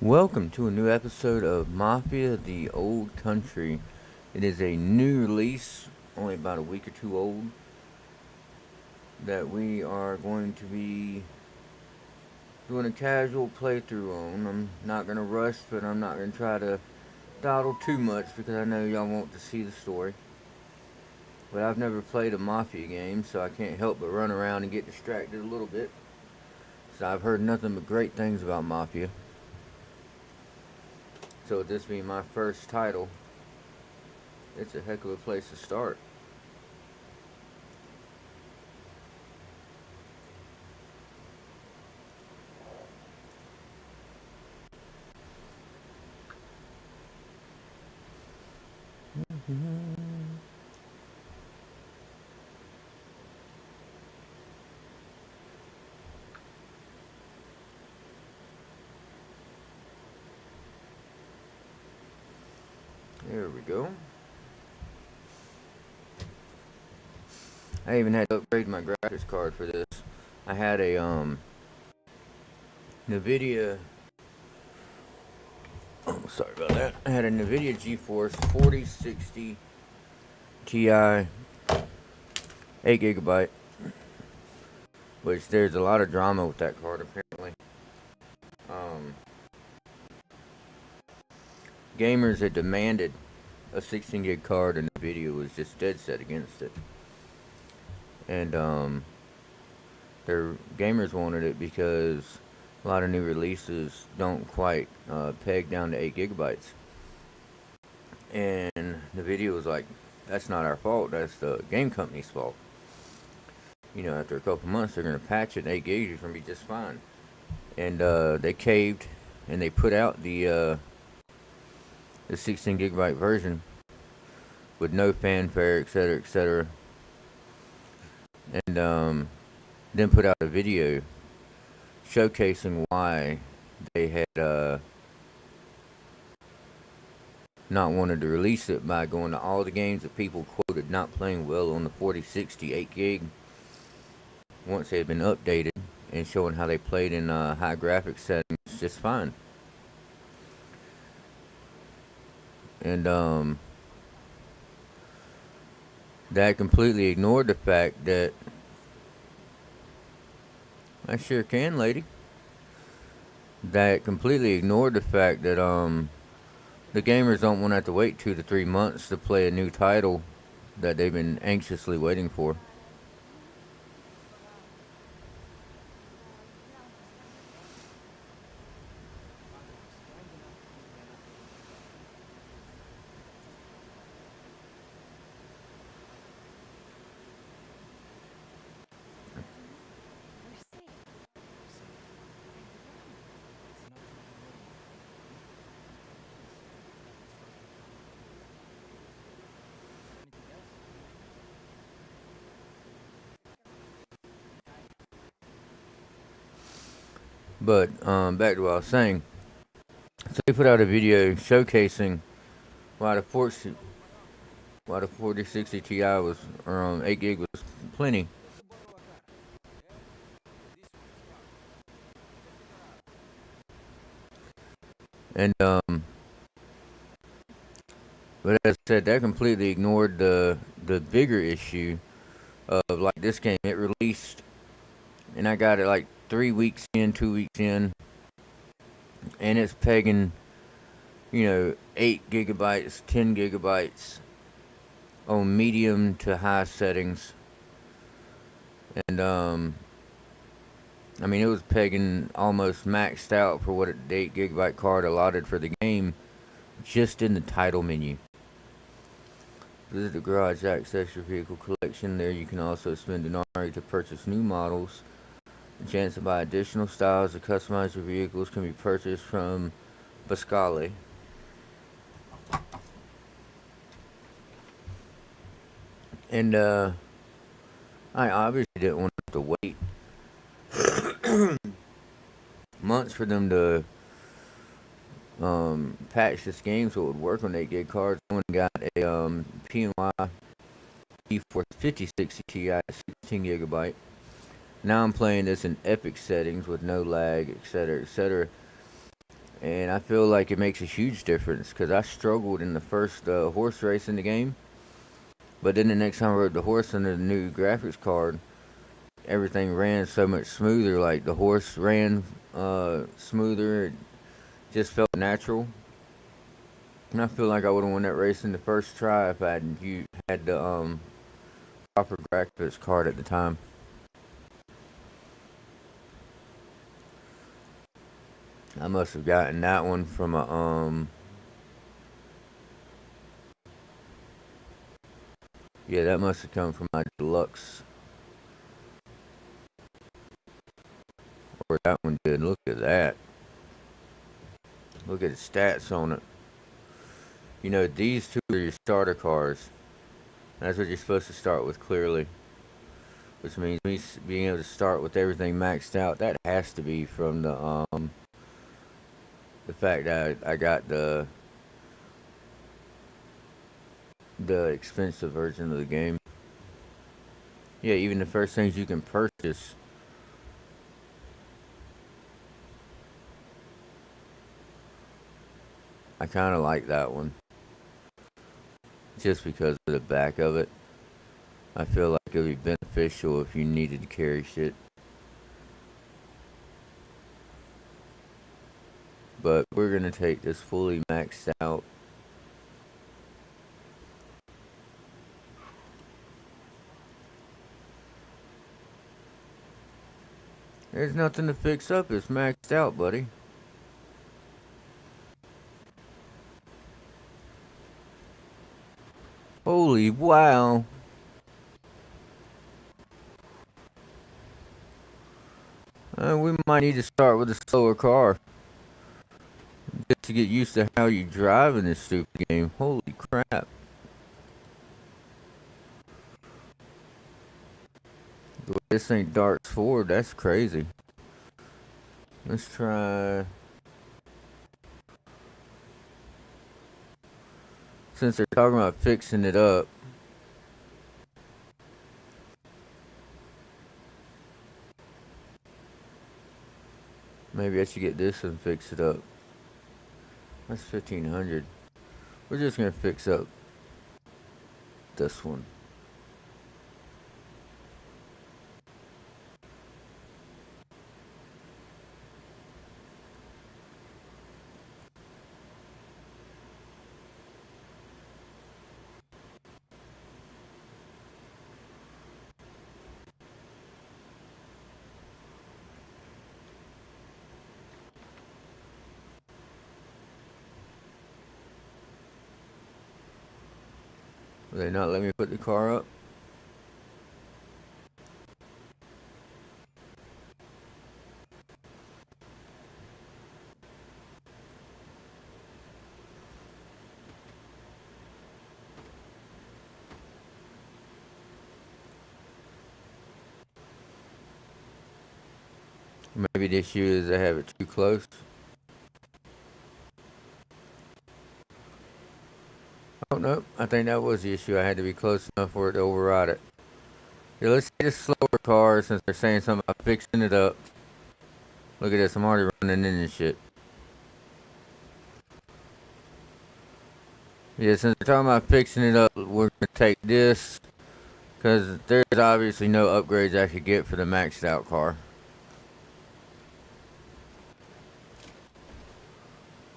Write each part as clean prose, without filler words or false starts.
Welcome to a new episode of Mafia, the Old Country. It is a new release, only about a week or two old, that we are going to be doing a casual playthrough on. I'm not going to rush, but I'm not going to try to dawdle too much because I know y'all want to see the story. But I've never played a Mafia game, so I can't help but run around and get distracted a little bit. So I've heard nothing but great things about Mafia. So with this being my first title, it's a heck of a place to start. There we go. I even had to upgrade my graphics card for this. I had a NVIDIA. Oh, sorry about that. I had a NVIDIA GeForce 4060 Ti, 8 GB, which there's a lot of drama with that card apparently. Gamers had demanded a 16 gig card, and NVIDIA was just dead set against it. And their gamers wanted it because a lot of new releases don't quite peg down to 8 GB. And the video was like, that's not our fault, that's the game company's fault. You know, after a couple months, they're going to patch it, and 8 gigs is going to be just fine. And they caved, and they put out the 16 GB version with no fanfare, etc., etc. And then put out a video showcasing why they had not wanted to release it, by going to all the games that people quoted not playing well on the 4060 8 gig once they had been updated, and showing how they played in high graphics settings just fine. And that completely ignored the fact that I sure can, lady. That completely ignored the fact that the gamers don't want to have to wait 2 to 3 months to play a new title that they've been anxiously waiting for. But back to what I was saying. So they put out a video showcasing why the 4060 Ti was, or 8 gig was plenty. And but as I said, that completely ignored the bigger issue of, like, this game. It released, and I got it like 3 weeks in, 2 weeks in, and it's pegging, 8 gigabytes, 10 gigabytes on medium to high settings. And I mean, it was pegging almost maxed out for what the 8 gigabyte card allotted for the game, just in the title menu. Visit the garage, access your vehicle collection. There you can also spend an RA to purchase new models. The chance to buy additional styles to customize your vehicles can be purchased from Bascale. And I obviously didn't want to wait months for them to patch this game so it would work on 8 gig cards. I went and got a PNY GeForce 5060 Ti at 16 gigabyte. Now I'm playing this in epic settings with no lag, etc., etc. And I feel like it makes a huge difference because I struggled in the first horse race in the game. But then the next time I rode the horse under the new graphics card, everything ran so much smoother. Like the horse ran smoother. It just felt natural. And I feel like I would have won that race in the first try if I had the proper graphics card at the time. I must have gotten that one from a yeah, that must have come from my deluxe, or that one did. Look at that. Look at the stats on it. You know, these two are your starter cars. That's what you're supposed to start with clearly, which means me being able to start with everything maxed out. That has to be from the fact that I got the expensive version of the game. Yeah, even the first things you can purchase. I kind of like that one just because of the back of it. I feel like it would be beneficial if you needed to carry shit. But we're gonna take this fully maxed out. There's nothing to fix up. It's maxed out, buddy. Holy wow. We might need to start with a slower car just to get used to how you drive in this stupid game. Holy crap. The way this thing darts forward, that's crazy. Let's try. Since they're talking about fixing it up, maybe I should get this and fix it up. That's 1500. We're just gonna fix up this one. Will they not let me put the car up? Maybe the issue is I have it too close. Oh no, I think that was the issue. I had to be close enough for it to override it. Yeah, let's get a slower car since they're saying something about fixing it up. Look at this, I'm already running in this shit. Yeah, since they're talking about fixing it up, we're gonna take this. Because there's obviously no upgrades I could get for the maxed out car.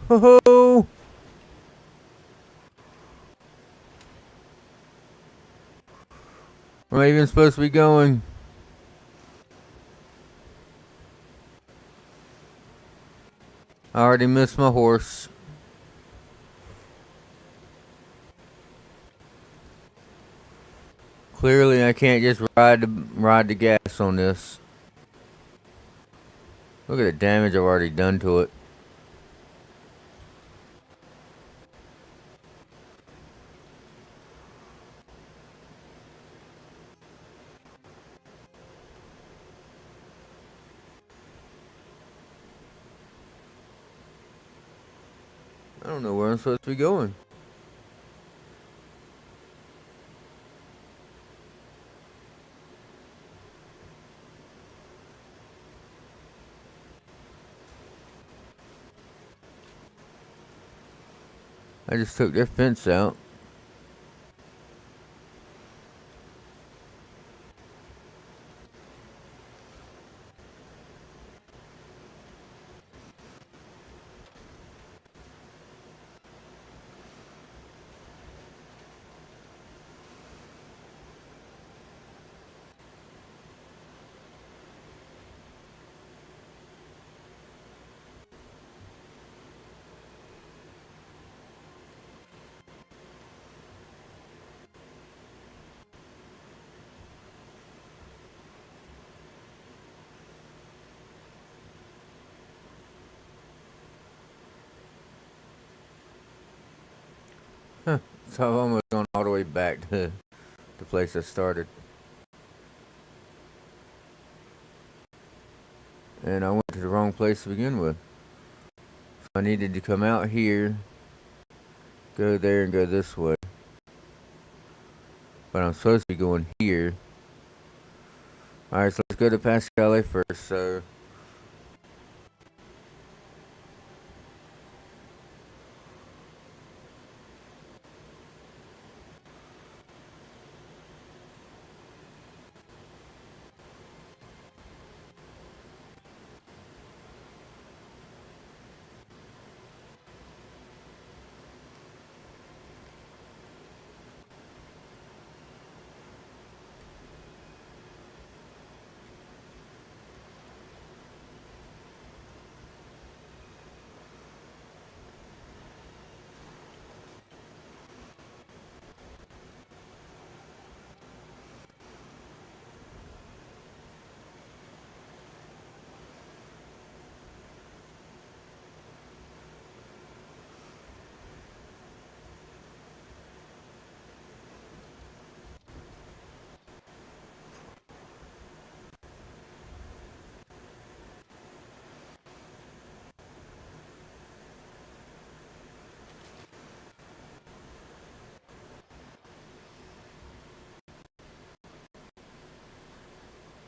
Ho ho! We're not even supposed to be going. I already missed my horse. Clearly, I can't just ride the gas on this. Look at the damage I've already done to it. I don't know where I'm supposed to be going. I just took their fence out. Huh. So I've almost gone all the way back to the place I started. And I went to the wrong place to begin with. So I needed to come out here, go there, and go this way. But I'm supposed to be going here. Alright, so let's go to Pascale first. So,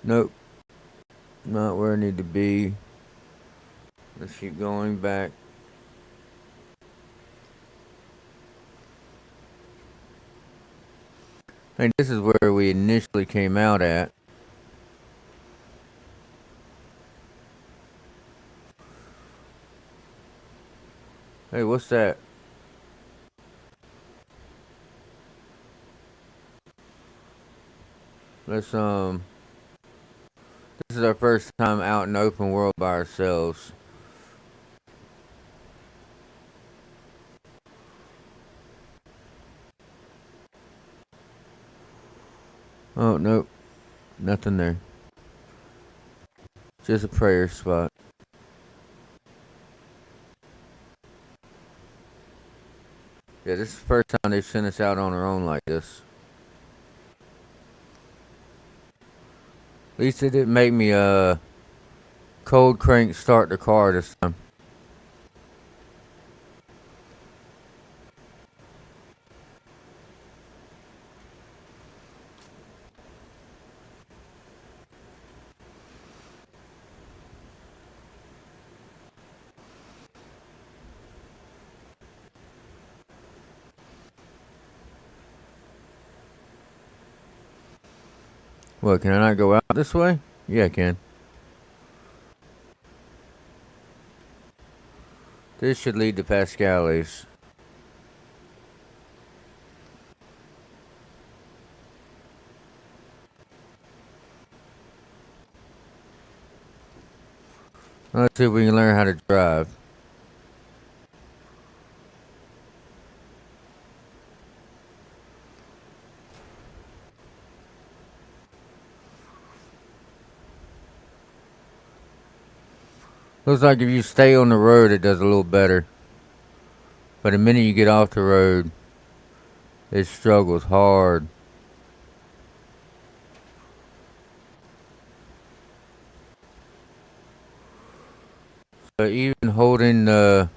nope, not where I need to be. Let's keep going back. I think this is where we initially came out at. Hey, what's that? Let's, this is our first time out in the open world by ourselves. Oh, nope, nothing there. Just a prayer spot. Yeah, this is the first time they've sent us out on our own like this. At least it didn't make me, cold crank start the car this time. What, can I not go out this way? Yeah, I can. This should lead to Pascale's. Let's see if we can learn how to drive. Looks like if you stay on the road, it does a little better. But the minute you get off the road, it struggles hard. So even holding the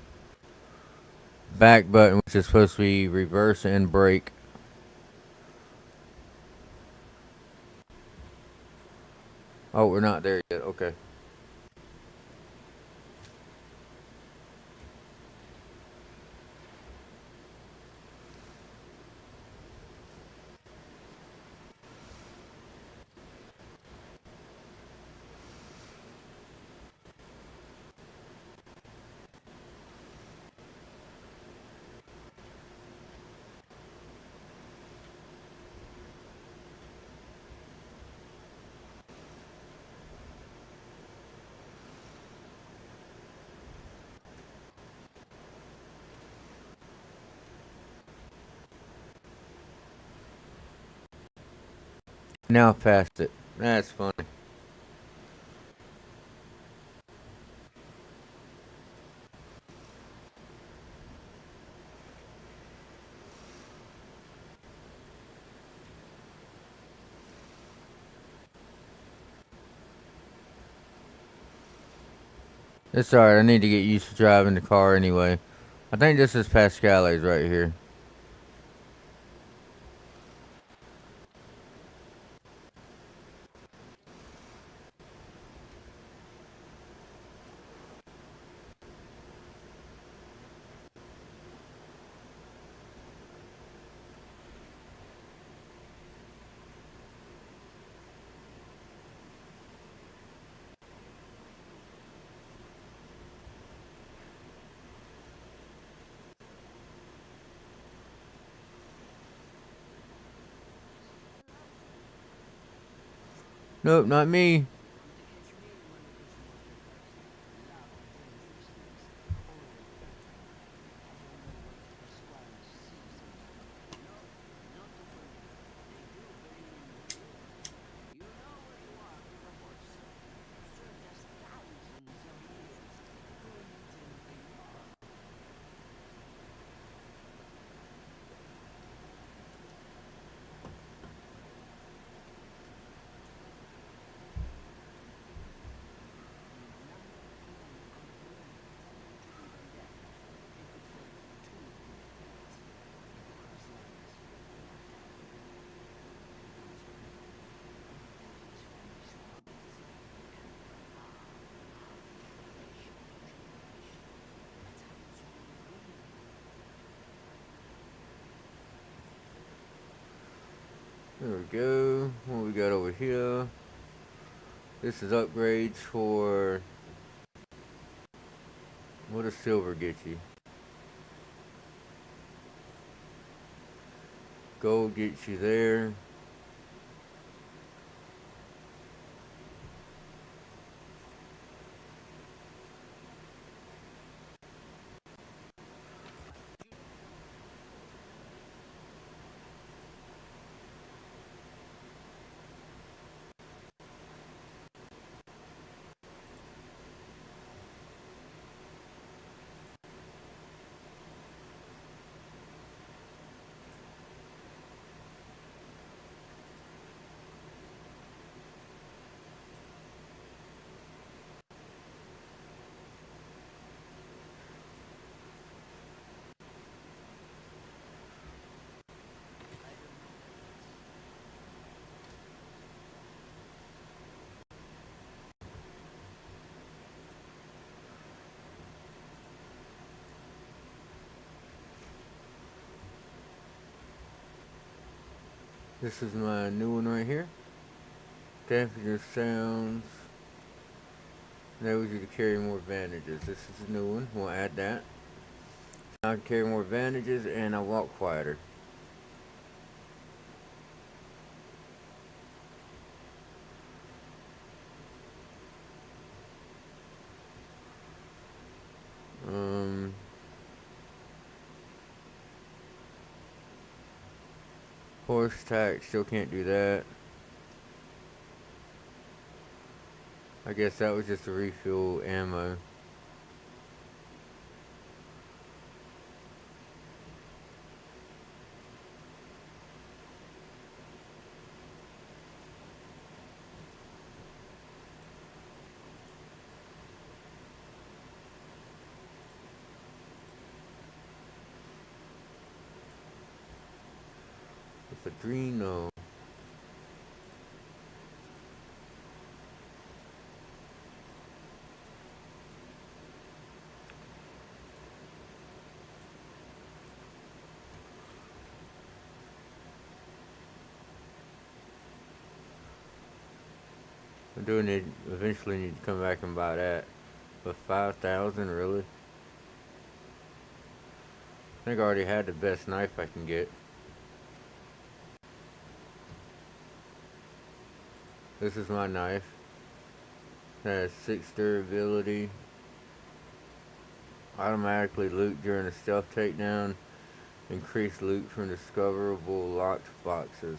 back button, which is supposed to be reverse and brake. Oh, we're not there yet. Okay. Now past it. That's funny. It's alright. I need to get used to driving the car anyway. I think this is Pascale's right here. Nope, not me. There we go. What we got over here? This is upgrades for. What does silver get you? Gold gets you there. This is my new one right here. Temperature sounds. Enables you to carry more advantages. This is a new one. We'll add that. I can carry more advantages and I walk quieter. Horse tack, still can't do that. I guess that was just to refuel ammo. It's Adreno. I do need eventually need to come back and buy that. But 5,000 really? I think I already had the best knife I can get. This is my knife. It has 6 durability. Automatically loot during a stealth takedown. Increased loot from discoverable locked boxes.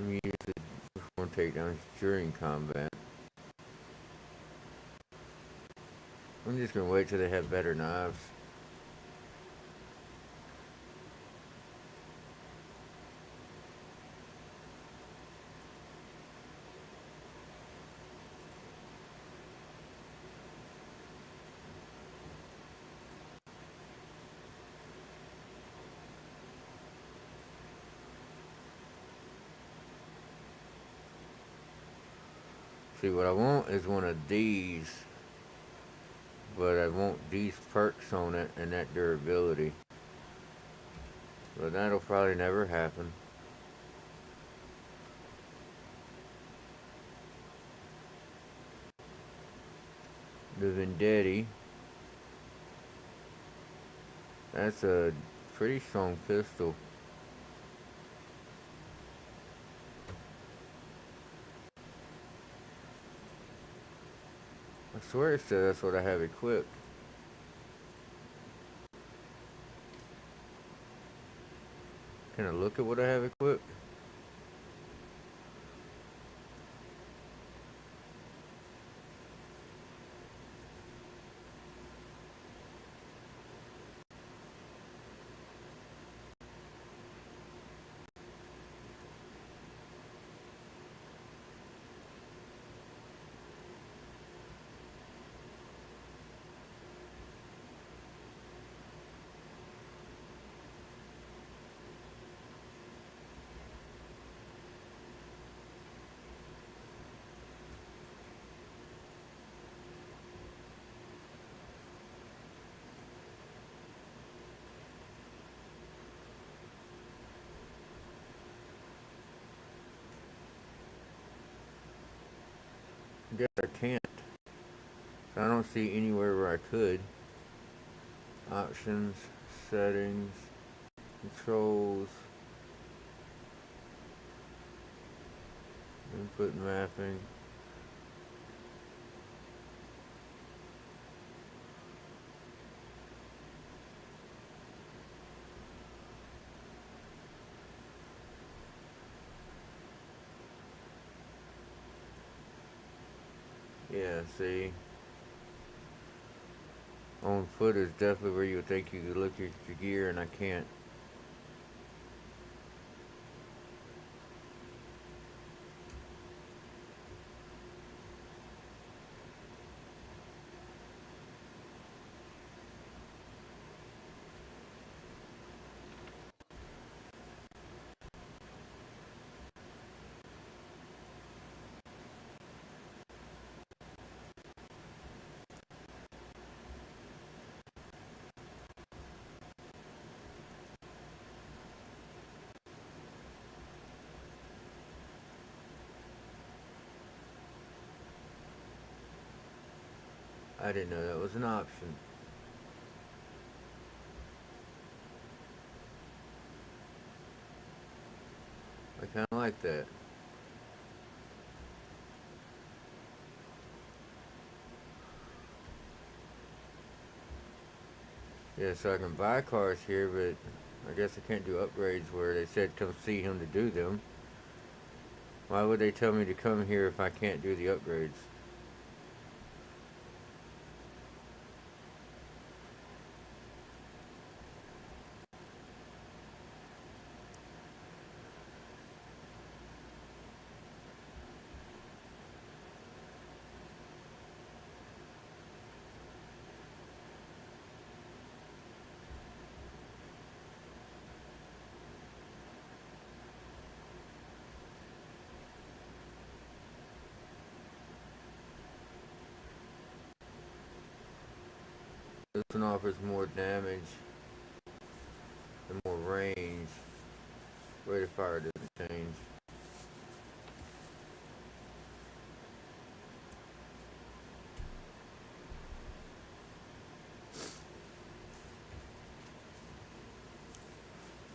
can use it before takedowns during combat. I'm just gonna wait till they have better knives. See, what I want is one of these, but I want these perks on it and that durability. But that'll probably never happen. The Vendetti. That's a pretty strong pistol. I swear it said that's what I have equipped. Can I look at what I have equipped? I guess I can't. I don't see anywhere where I could. Options, settings, controls, input mapping. Yeah, see. On foot is definitely where you would think you could look at your gear, and I can't. I didn't know that was an option. I kind of like that. Yeah, so I can buy cars here, but I guess I can't do upgrades where they said come see him to do them. Why would they tell me to come here if I can't do the upgrades? This one offers more damage and more range. Rate of fire doesn't change.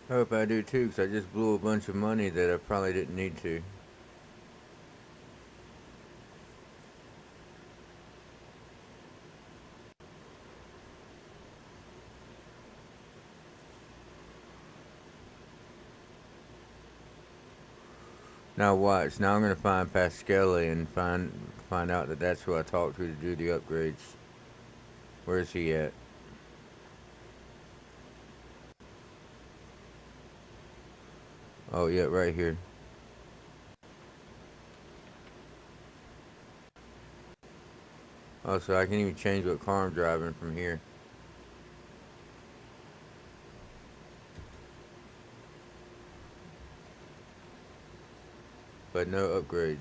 I hope I do too, because I just blew a bunch of money that I probably didn't need to. Now watch. Now I'm gonna find Pasquale and find out that that's who I talked to do the upgrades. Where is he at? Oh yeah, right here. Oh, so I can even change what car I'm driving from here. But no upgrades.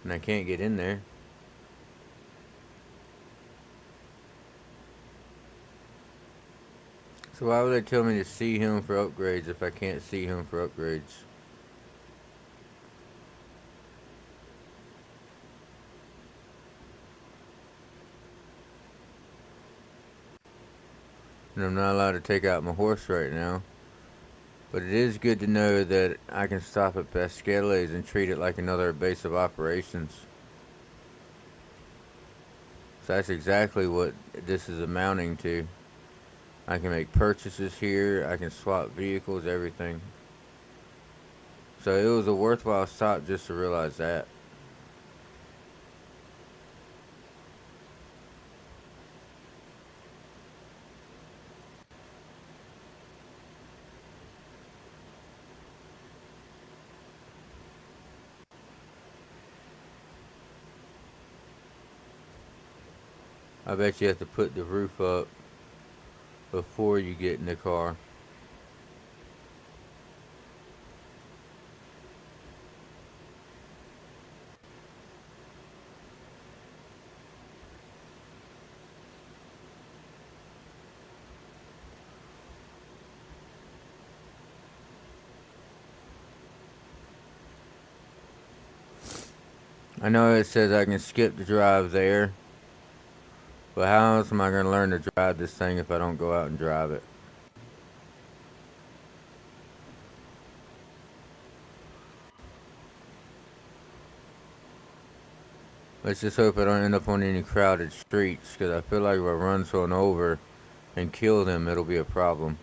And I can't get in there. So why would they tell me to see him for upgrades if I can't see him for upgrades? And I'm not allowed to take out my horse right now. But it is good to know that I can stop at Pasquale's and treat it like another base of operations. So that's exactly what this is amounting to. I can make purchases here, I can swap vehicles, everything. So it was a worthwhile stop just to realize that. I bet you have to put the roof up before you get in the car. I know it says I can skip the drive there, but how else am I going to learn to drive this thing if I don't go out and drive it? Let's just hope I don't end up on any crowded streets, because I feel like if I run someone over and kill them, it'll be a problem.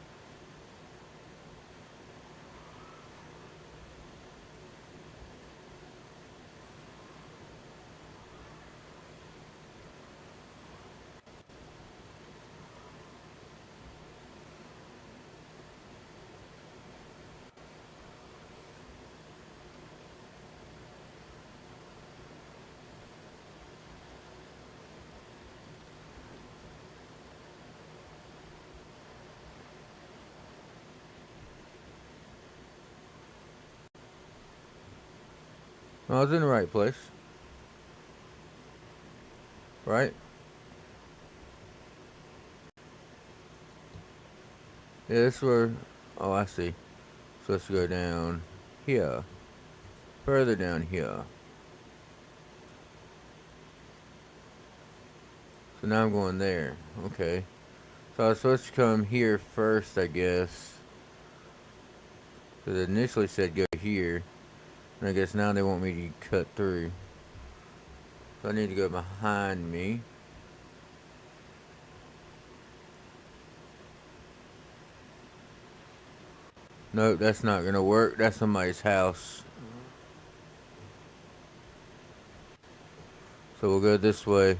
I was in the right place. Right? Yeah, this where... Oh, I see. So let's go down here. Further down here. So now I'm going there. Okay. So I was supposed to come here first, I guess. Because it initially said go here. And I guess now they want me to cut through. So I need to go behind me. Nope, that's not going to work. That's somebody's house. So we'll go this way.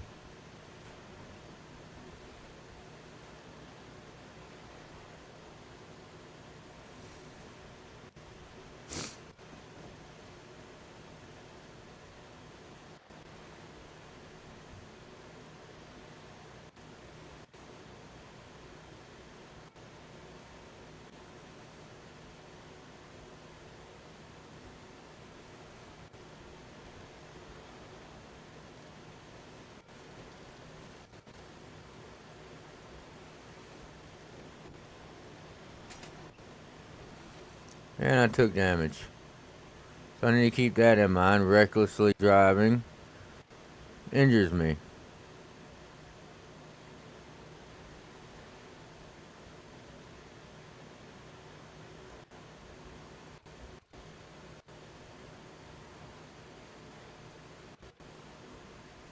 And I took damage. So I need to keep that in mind. Recklessly driving injures me.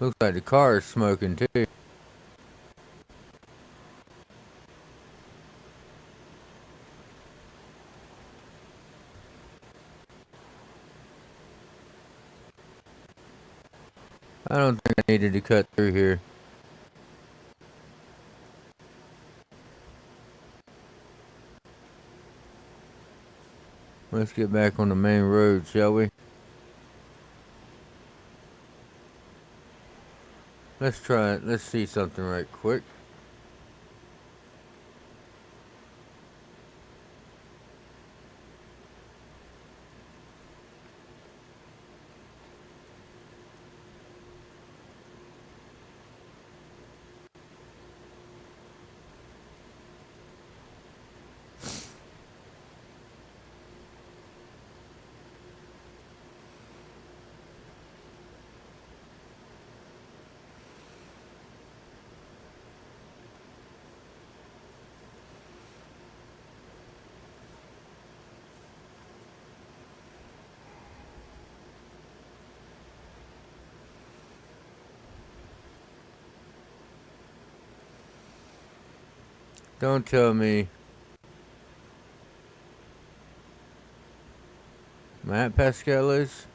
Looks like the car is smoking too. I don't think I needed to cut through here. Let's get back on the main road, shall we? Let's try it. Let's see something right quick. Don't tell me. Matt Pascales?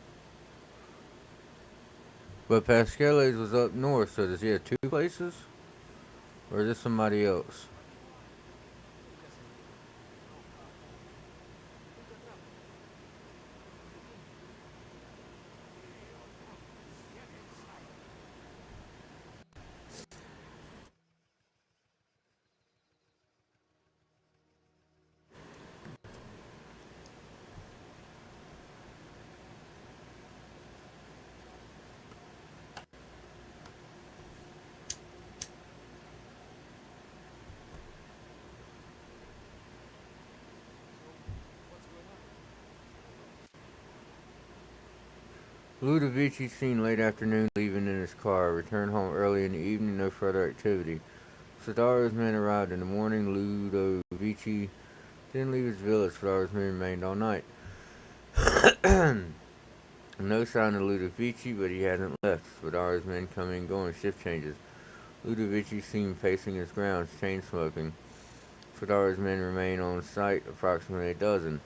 But Pascales was up north, so does he have two places? Or is this somebody else? Ludovici seen late afternoon leaving in his car. Returned home early in the evening, no further activity. Sadaro's men arrived in the morning. Ludovici didn't leave his village. Sadaro's men remained all night. No sign of Ludovici, but he hadn't left. Sadaro's men coming and going, shift changes. Ludovici seen pacing his grounds, chain smoking. Sadaro's men remain on site, approximately a dozen.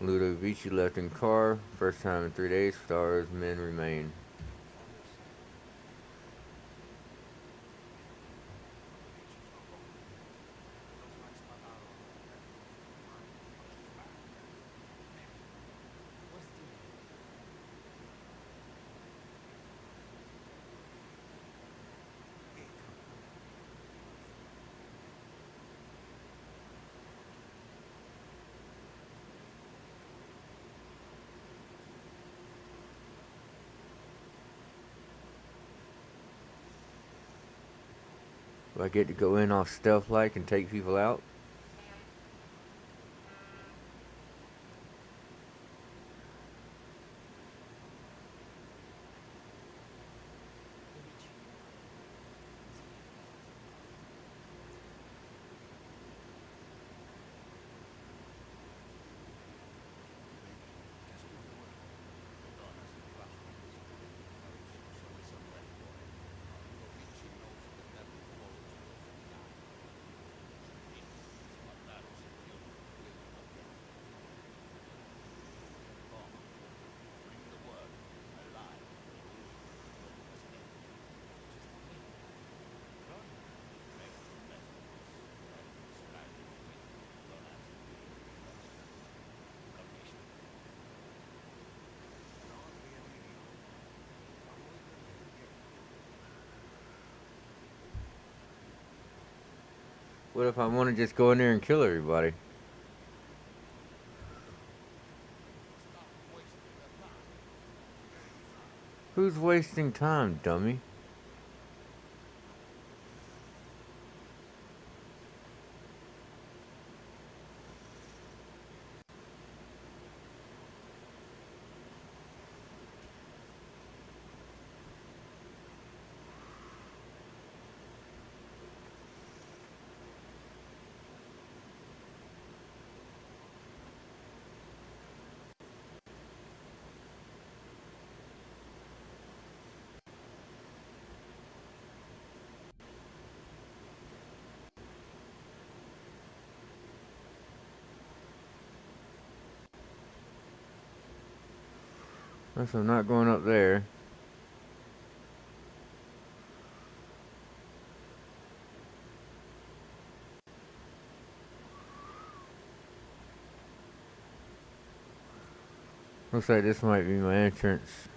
Ludovici left in car. First time in 3 days, Sadaro's men remain. Do I get to go in all stealth like and take people out? What if I want to just go in there and kill everybody? Who's wasting time, dummy? Guess I'm not going up there. Looks like this might be my entrance.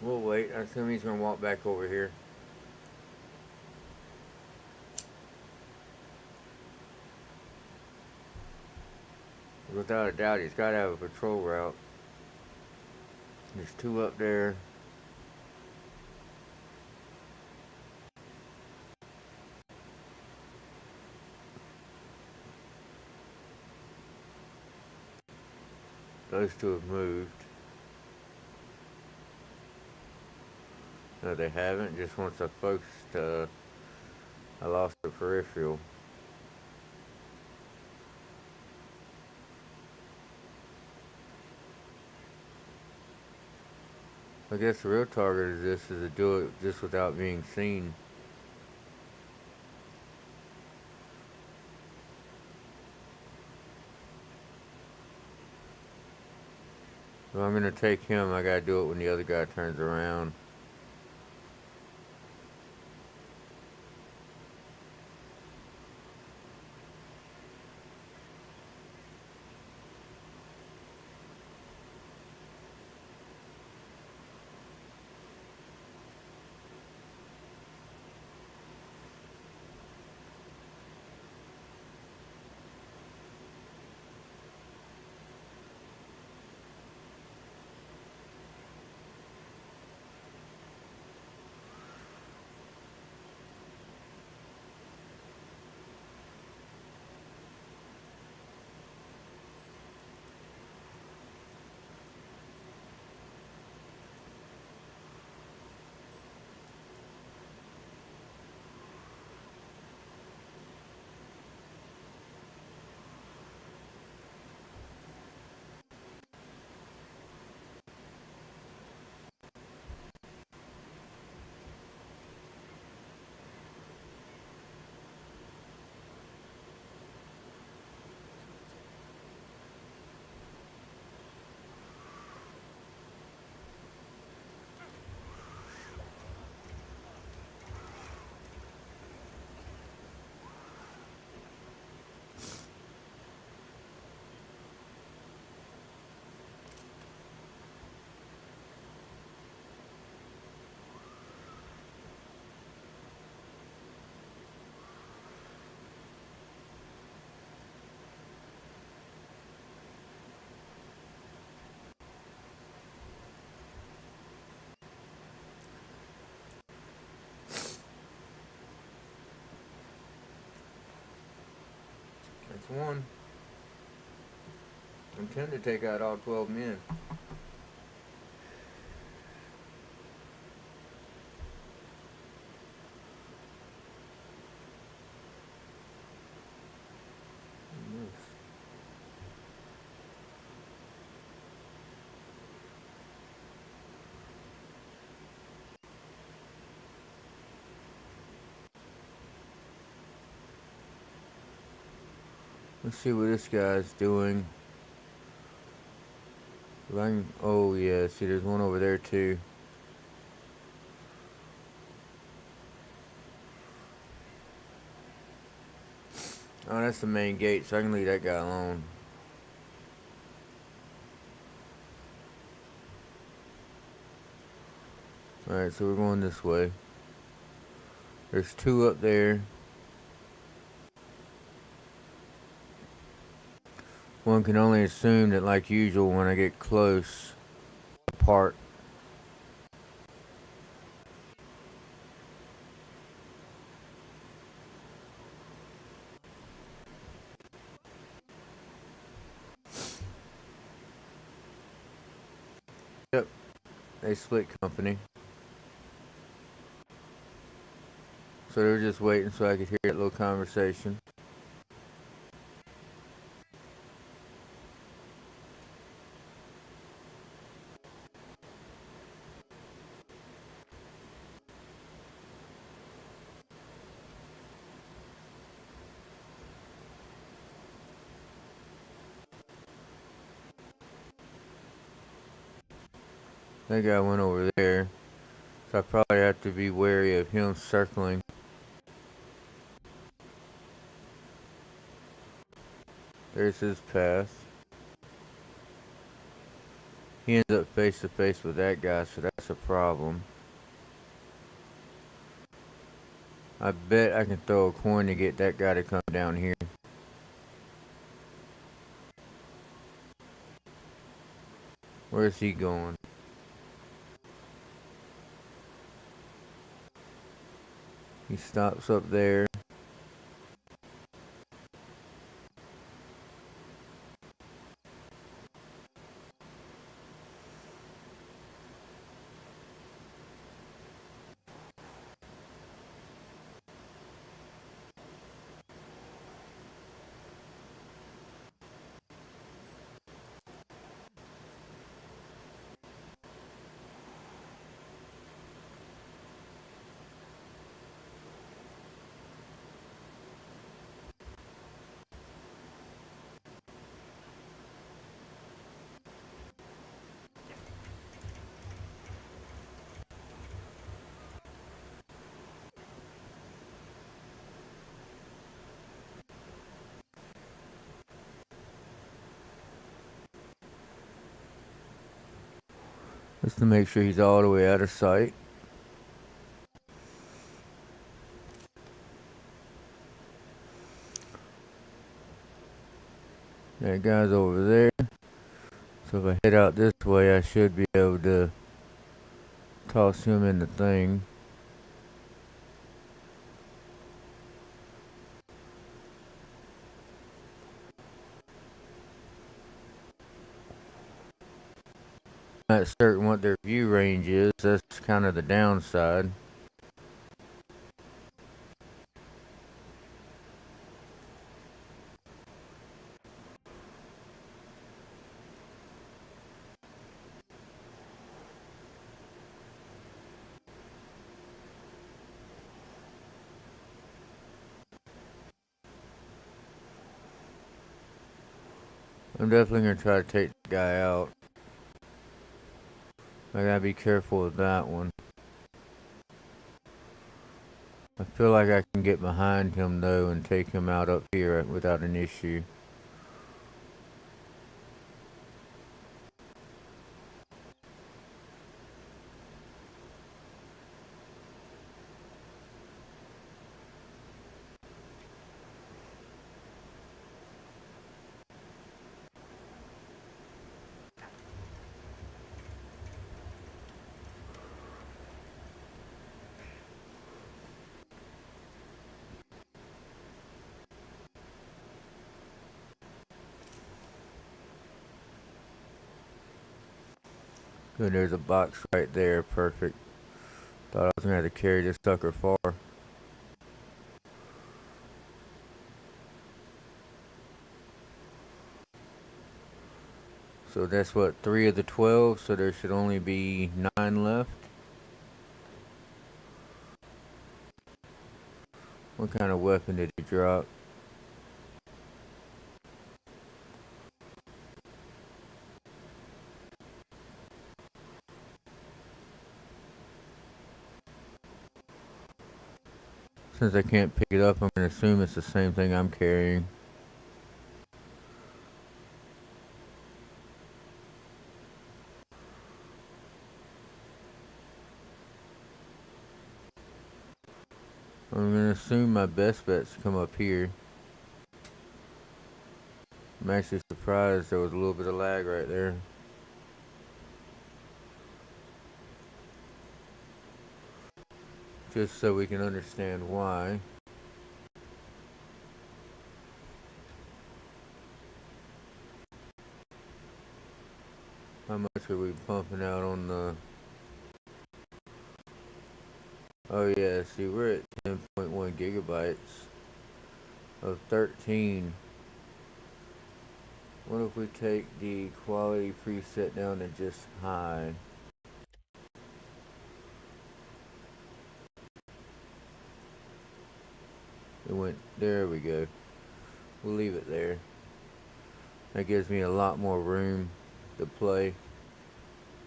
We'll wait. I assume he's gonna walk back over here. Without a doubt, he's got to have a patrol route. There's two up there. Those two have moved. No, they haven't. Just once I focused, I lost the peripheral. I guess the real target of this is to do it just without being seen. If I'm gonna take him, I gotta do it when the other guy turns around. That's one. I'm tempted to take out all 12 men. Let's see what this guy's doing. Oh yeah, see there's one over there too. Oh, that's the main gate, so I can leave that guy alone. Alright, so we're going this way. There's two up there. One can only assume that, like usual, when I get close, apart. they split company. So they were just waiting so I could hear that little conversation. That guy went over there. So I probably have to be wary of him circling. There's his path. He ends up face to face with that guy, so that's a problem. I bet I can throw a coin to get that guy to come down here. Where's he going? He stops up there. Just to make sure he's all the way out of sight. That guy's over there. So if I head out this way, I should be able to toss him in the thing. Not certain what their view range is. That's kind of the downside. I'm definitely going to try to take the guy out. I gotta be careful with that one. I feel like I can get behind him though and take him out up here without an issue. Good, there's a box right there, perfect. Thought I was gonna have to carry this sucker far. So that's what, 3 of the 12, so there should only be 9 left. What kind of weapon did he drop? Since I can't pick it up, I'm gonna assume it's the same thing I'm carrying. I'm gonna assume my best bet's come up here. I'm actually surprised there was a little bit of lag right there. Just so we can understand why. How much are we pumping out on the Oh yeah, see we're at 10.1 gigabytes of 13. What if we take the quality preset down to just high? It went, there we go. We'll leave it there. That gives me a lot more room to play.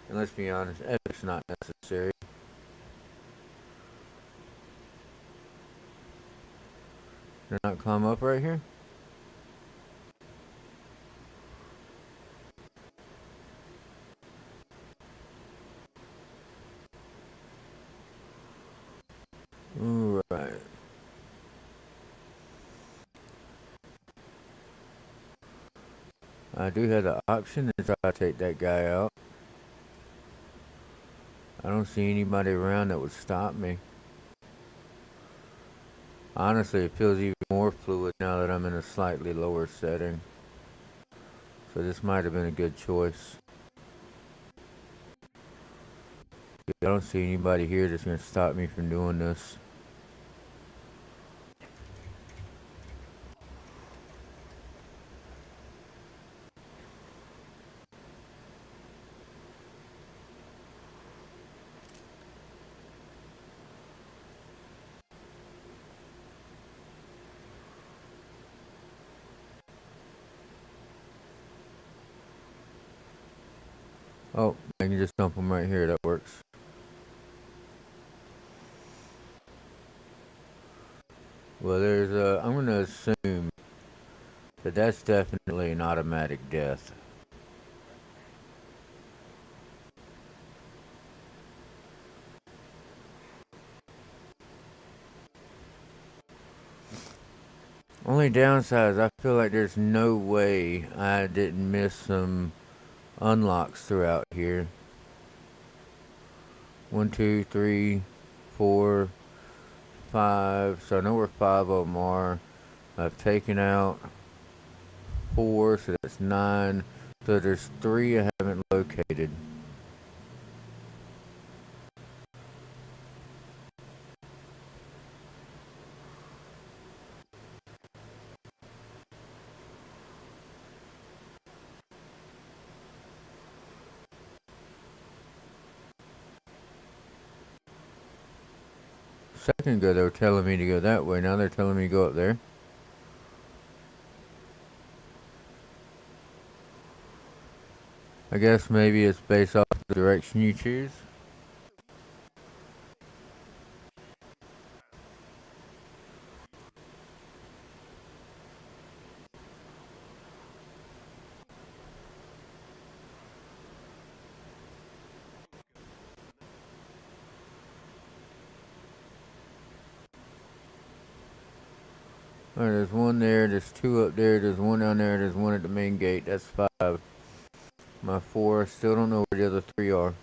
And let's be honest, epic's not necessary. Can I not climb up right here? Alright. I do have the option to try to take that guy out. I don't see anybody around that would stop me. Honestly, it feels even more fluid now that I'm in a slightly lower setting. So this might have been a good choice. I don't see anybody here that's going to stop me from doing this. Oh, I can just dump them right here. That works. Well, there's a... I'm going to assume that that's definitely an automatic death. Only downside is I feel like there's no way I didn't miss some unlocks throughout here. 1, 2, 3, 4, 5. So I know where 5 of them are. I've taken out 4, so that's 9. So there's 3 I haven't located. A second ago they were telling me to go that way. Now they're telling me to go up there. I guess maybe it's based off the direction you choose. Alright, there's 1 there, there's 2 up there, there's 1 down there, there's 1 at the main gate. That's 5. My 4, still don't know where the other 3 are.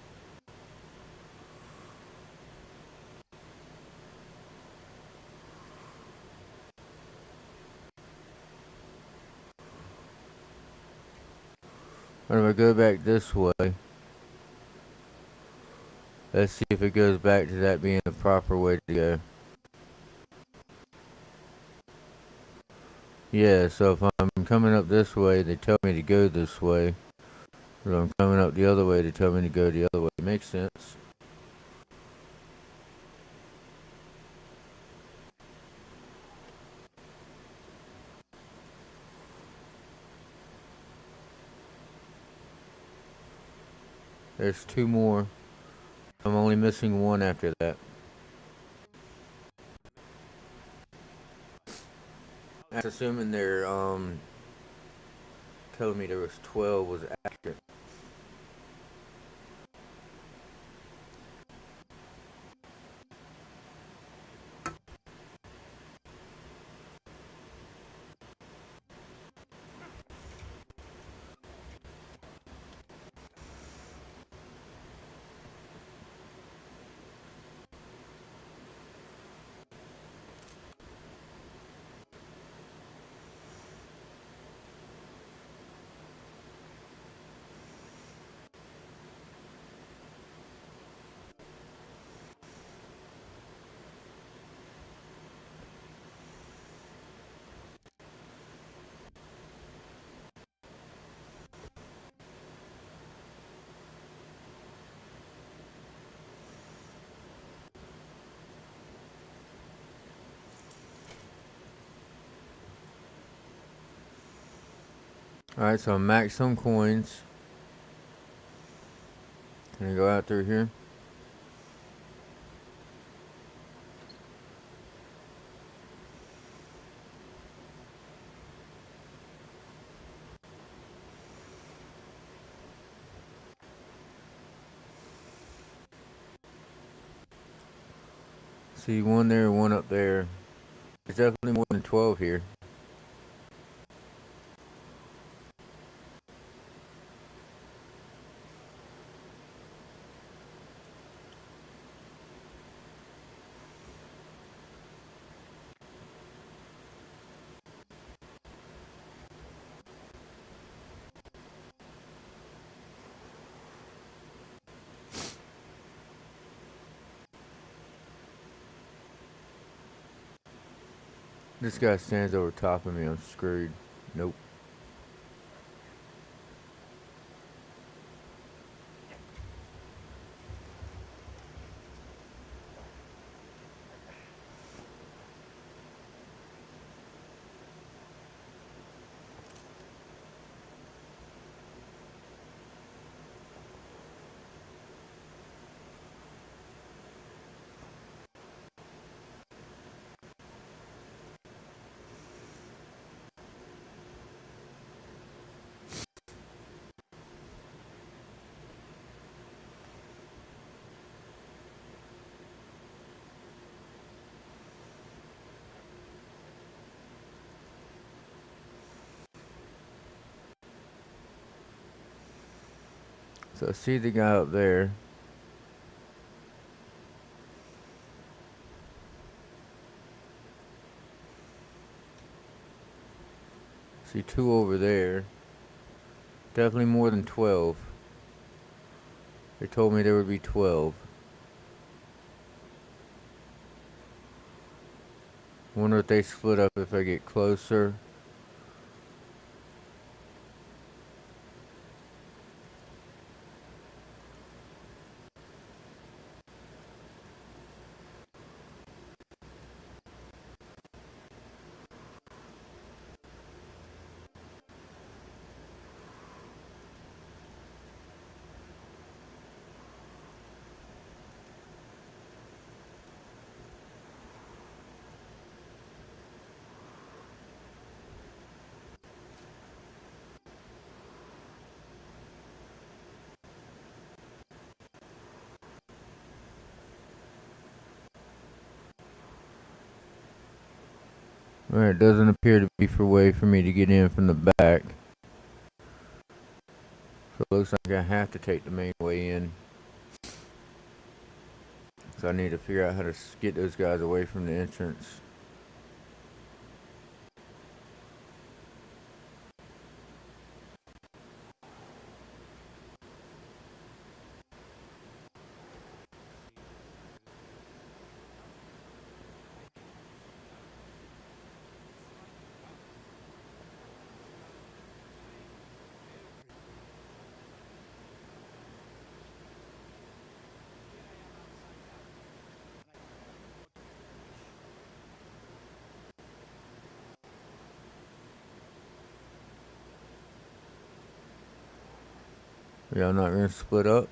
But if I go back this way, let's see if it goes back to that being the proper way to go. Yeah, so if I'm coming up this way, they tell me to go this way. If I'm coming up the other way, they tell me to go the other way. Makes sense. There's 2 more. I'm only missing 1 after that. That's assuming they're telling me there was 12 was accurate. Alright, so max some coins. Can I go out through here? See one there, one up there. There's definitely more than 12 here. This guy stands over top of me. I'm screwed. Nope. So I see the guy up there. See two over there. Definitely more than 12. They told me there would be 12. Wonder if they split up if I get closer. Alright, it doesn't appear to be for a way for me to get in from the back. So it looks like I have to take the main way in. So I need to figure out how to get those guys away from the entrance. Y'all not gonna split up?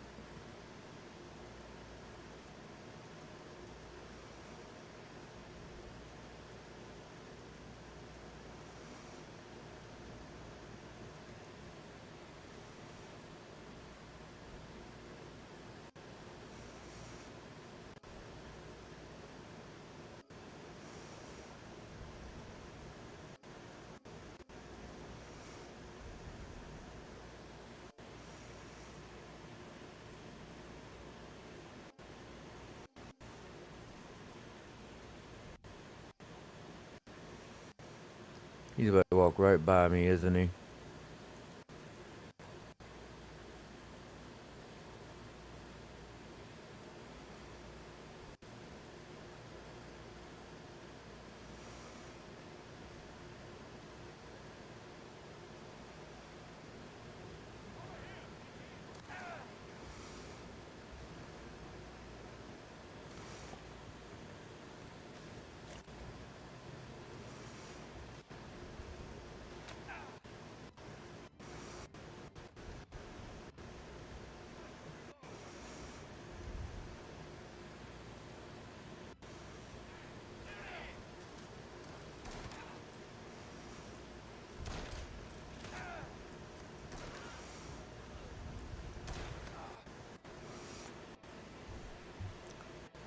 He's about to walk right by me, isn't he?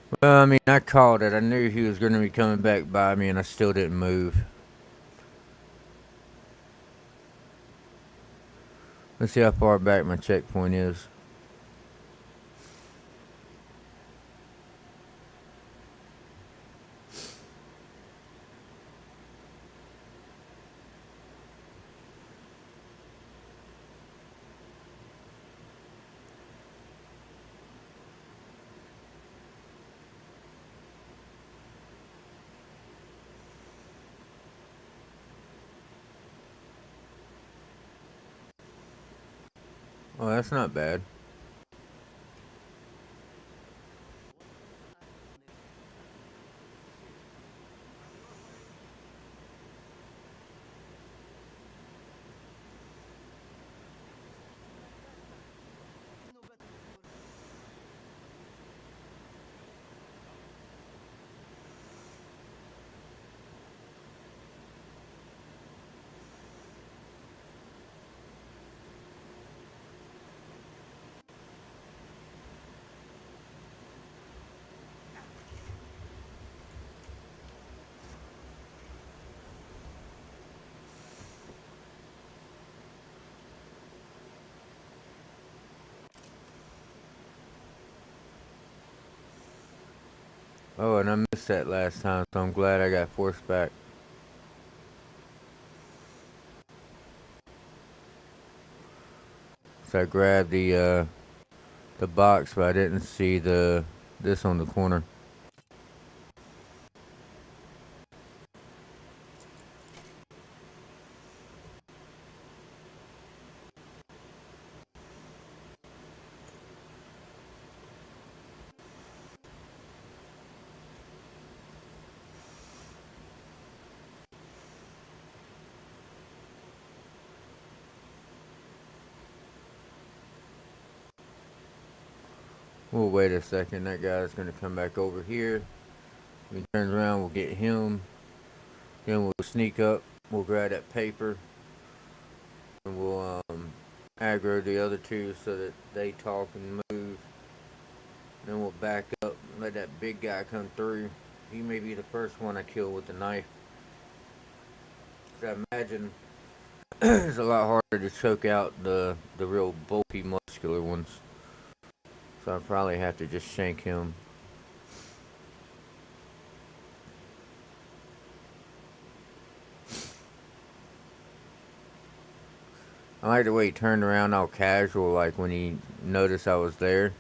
Well, I mean, I called it. I knew he was going to be coming back by me, and I still didn't move. Let's see how far back my checkpoint is. Oh, that's not bad. Oh, and I missed that last time, so I'm glad I got forced back. So I grabbed the box, but I didn't see this on the corner. We'll wait a second. That guy's gonna come back over here. When he turns around, we'll get him. Then we'll sneak up. We'll grab that paper, and we'll aggro the other two so that they talk and move. Then we'll back up and let that big guy come through. He may be the first one I kill with the knife. I imagine it's a lot harder to choke out the real bulky, muscular ones. So I probably have to just shank him. I like the way he turned around all casual, like when he noticed I was there.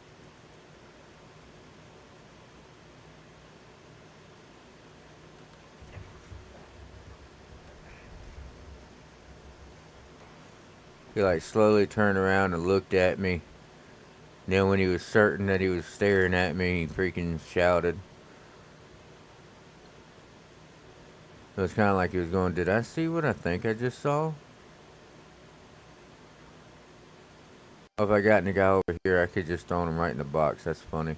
He like slowly turned around and looked at me. Then when he was certain that he was staring at me, he freaking shouted. It was kind of like he was going, "Did I see what I think I just saw?" If I got the guy over here, I could just throw him right in the box. That's funny.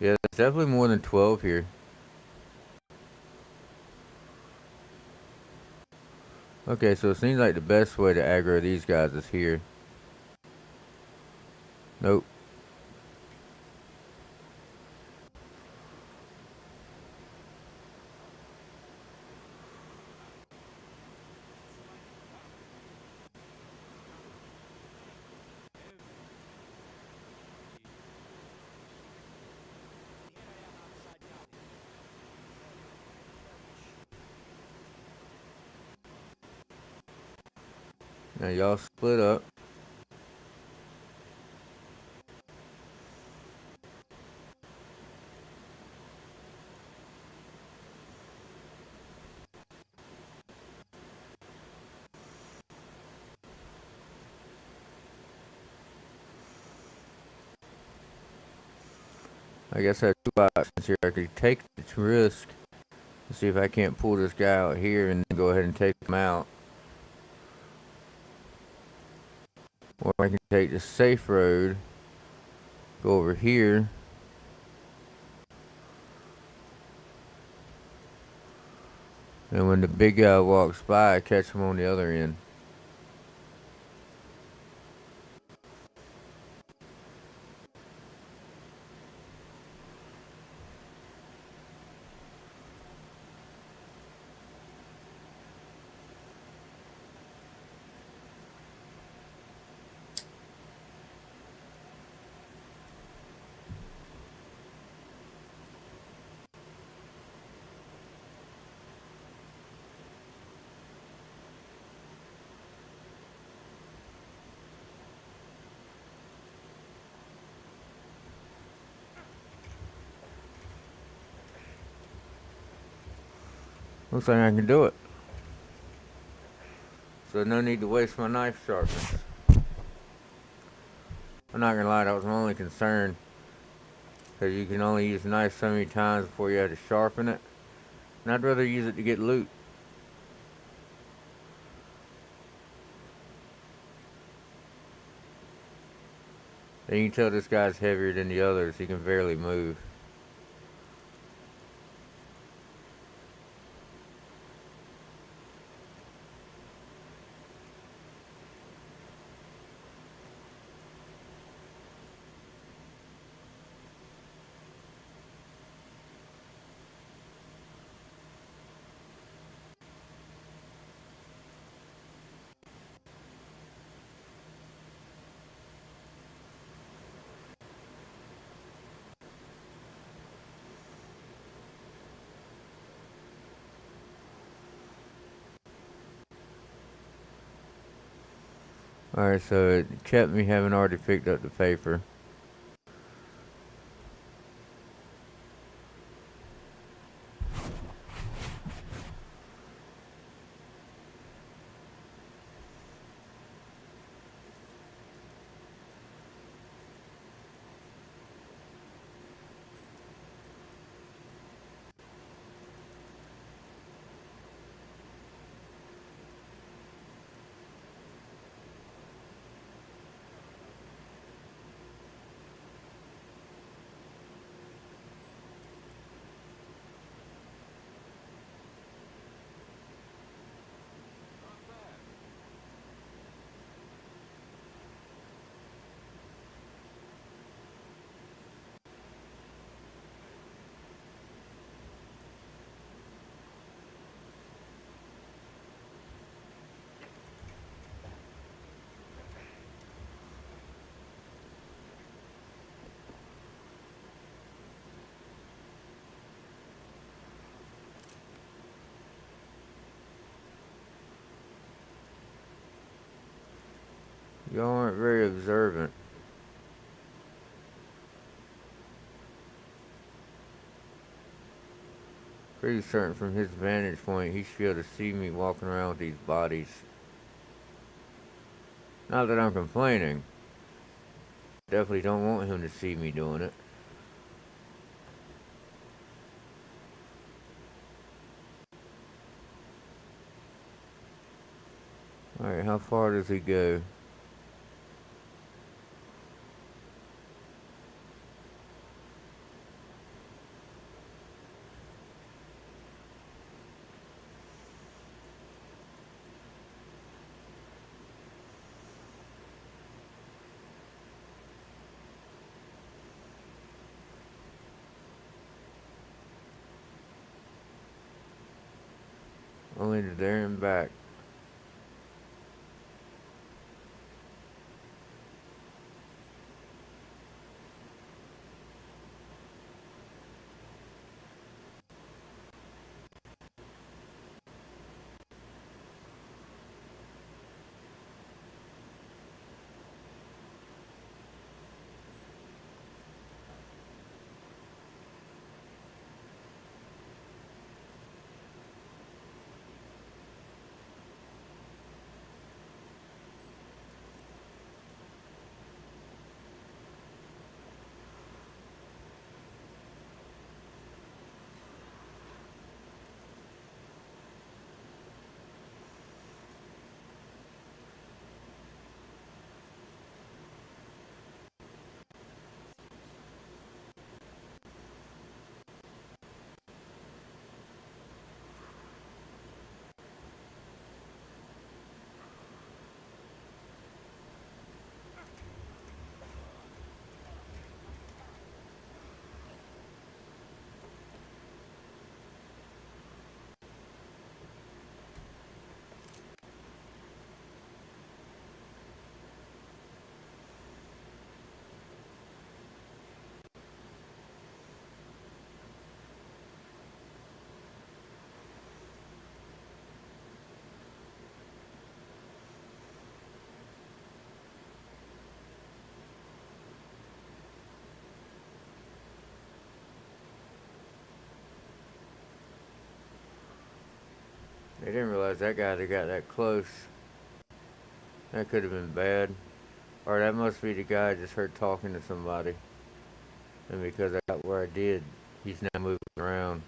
Yeah, there's definitely more than 12 here. Okay, so it seems like the best way to aggro these guys is here. Nope. Now y'all split up. I guess I have two options here. I could take the risk to see if I can't pull this guy out here and then go ahead and take him out. Or I can take the safe road, go over here, and when the big guy walks by, I catch him on the other end. Looks like I can do it. So no need to waste my knife sharpness. I'm not gonna lie, that was my only concern. Because you can only use a knife so many times before you have to sharpen it. And I'd rather use it to get loot. And you can tell this guy's heavier than the others. He can barely move. Alright, so it kept me having already picked up the paper. Y'all aren't very observant. Pretty certain from his vantage point he should be able to see me walking around with these bodies. Not that I'm complaining. Definitely don't want him to see me doing it. Alright, how far does he go? Only to there and back. They didn't realize that guy that got that close. That could have been bad. Or that must be the guy I just heard talking to somebody. And because I got where I did, he's now moving around.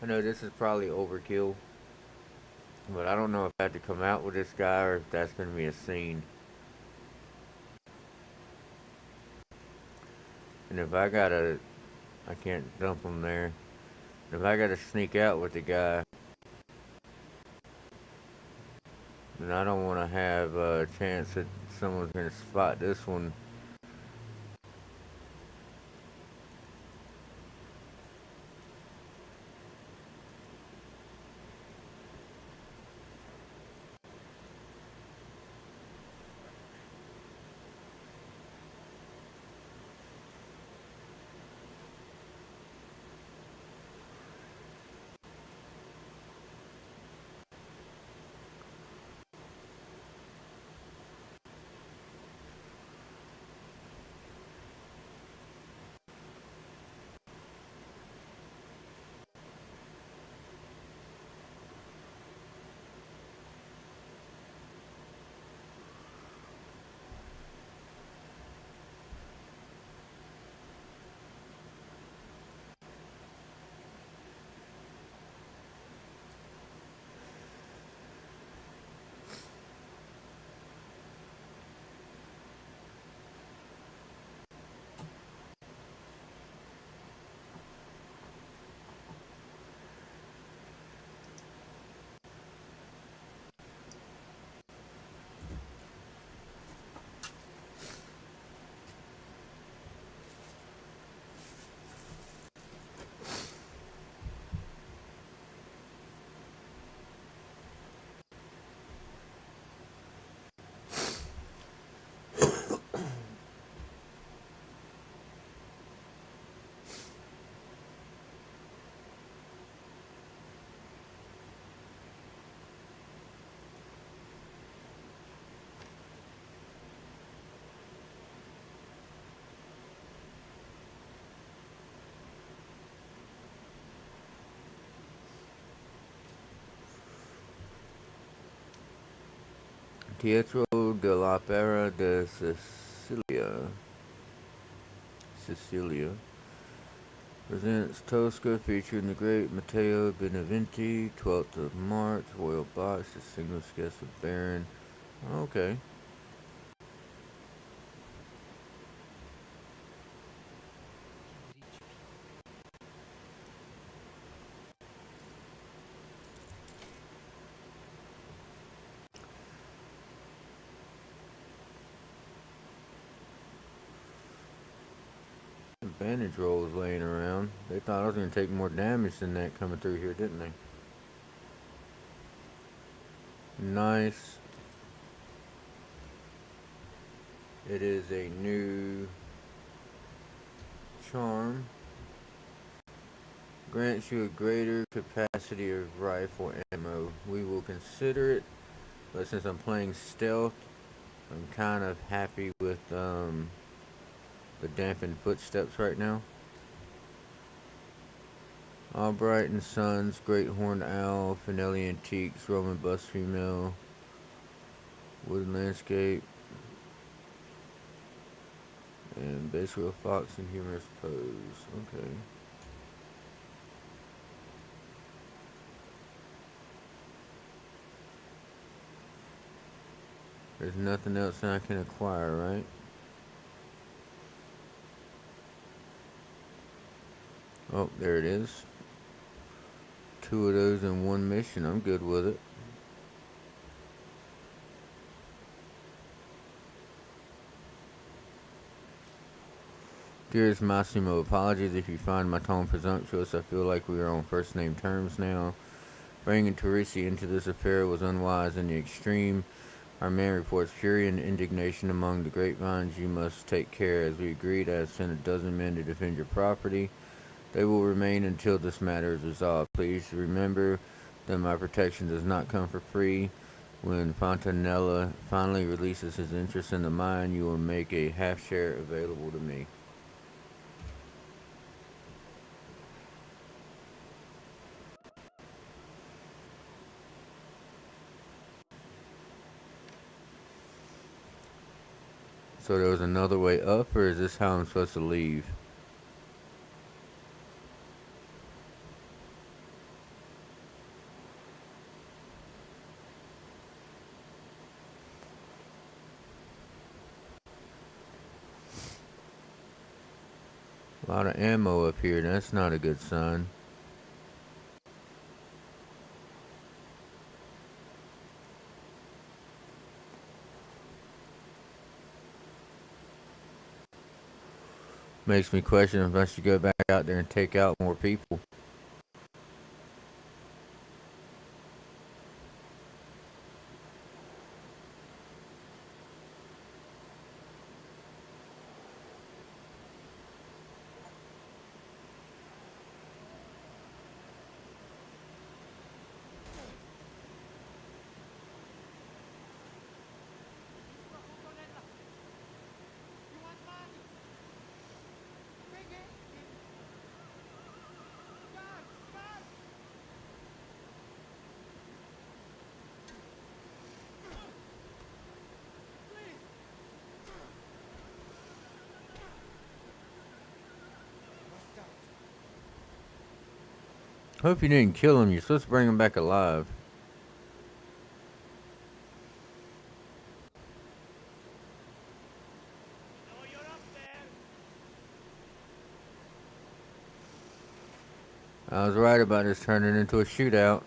I know this is probably overkill, but I don't know if I have to come out with this guy or if that's going to be a scene. And if I gotta, I can't dump him there. If I gotta sneak out with the guy, then I don't want to have a chance that someone's going to spot this one. Teatro de la Pera de Sicilia presents Tosca featuring the great Matteo Beneventi, 12th of March, Royal Box, distinguished guest of Baron. Okay. Bandage rolls laying around. They thought I was going to take more damage than that coming through here, didn't they? Nice. It is a new charm. Grants you a greater capacity of rifle ammo. We will consider it, but since I'm playing stealth, I'm kind of happy with the dampened footsteps right now. Albright and Sons, Great Horned Owl, Finelli Antiques, Roman Bust Female, Wood Landscape, and basically a fox in humorous pose. Okay. There's nothing else I can acquire, right? Oh, there it is. 2 of those in 1 mission. I'm good with it. Dearest Massimo, apologies if you find my tone presumptuous. I feel like we are on first name terms now. Bringing Teresi into this affair was unwise in the extreme. Our man reports fury and indignation among the grapevines. You must take care. As we agreed, I have sent a dozen men to defend your property. They will remain until this matter is resolved. Please remember that my protection does not come for free. When Fontanella finally releases his interest in the mine, you will make a half share available to me. So there was another way up, or is this how I'm supposed to leave? A lot of ammo up here, that's not a good sign. Makes me question if I should go back out there and take out more people. Hope you didn't kill him. You're supposed to bring him back alive. I was right about this turning into a shootout.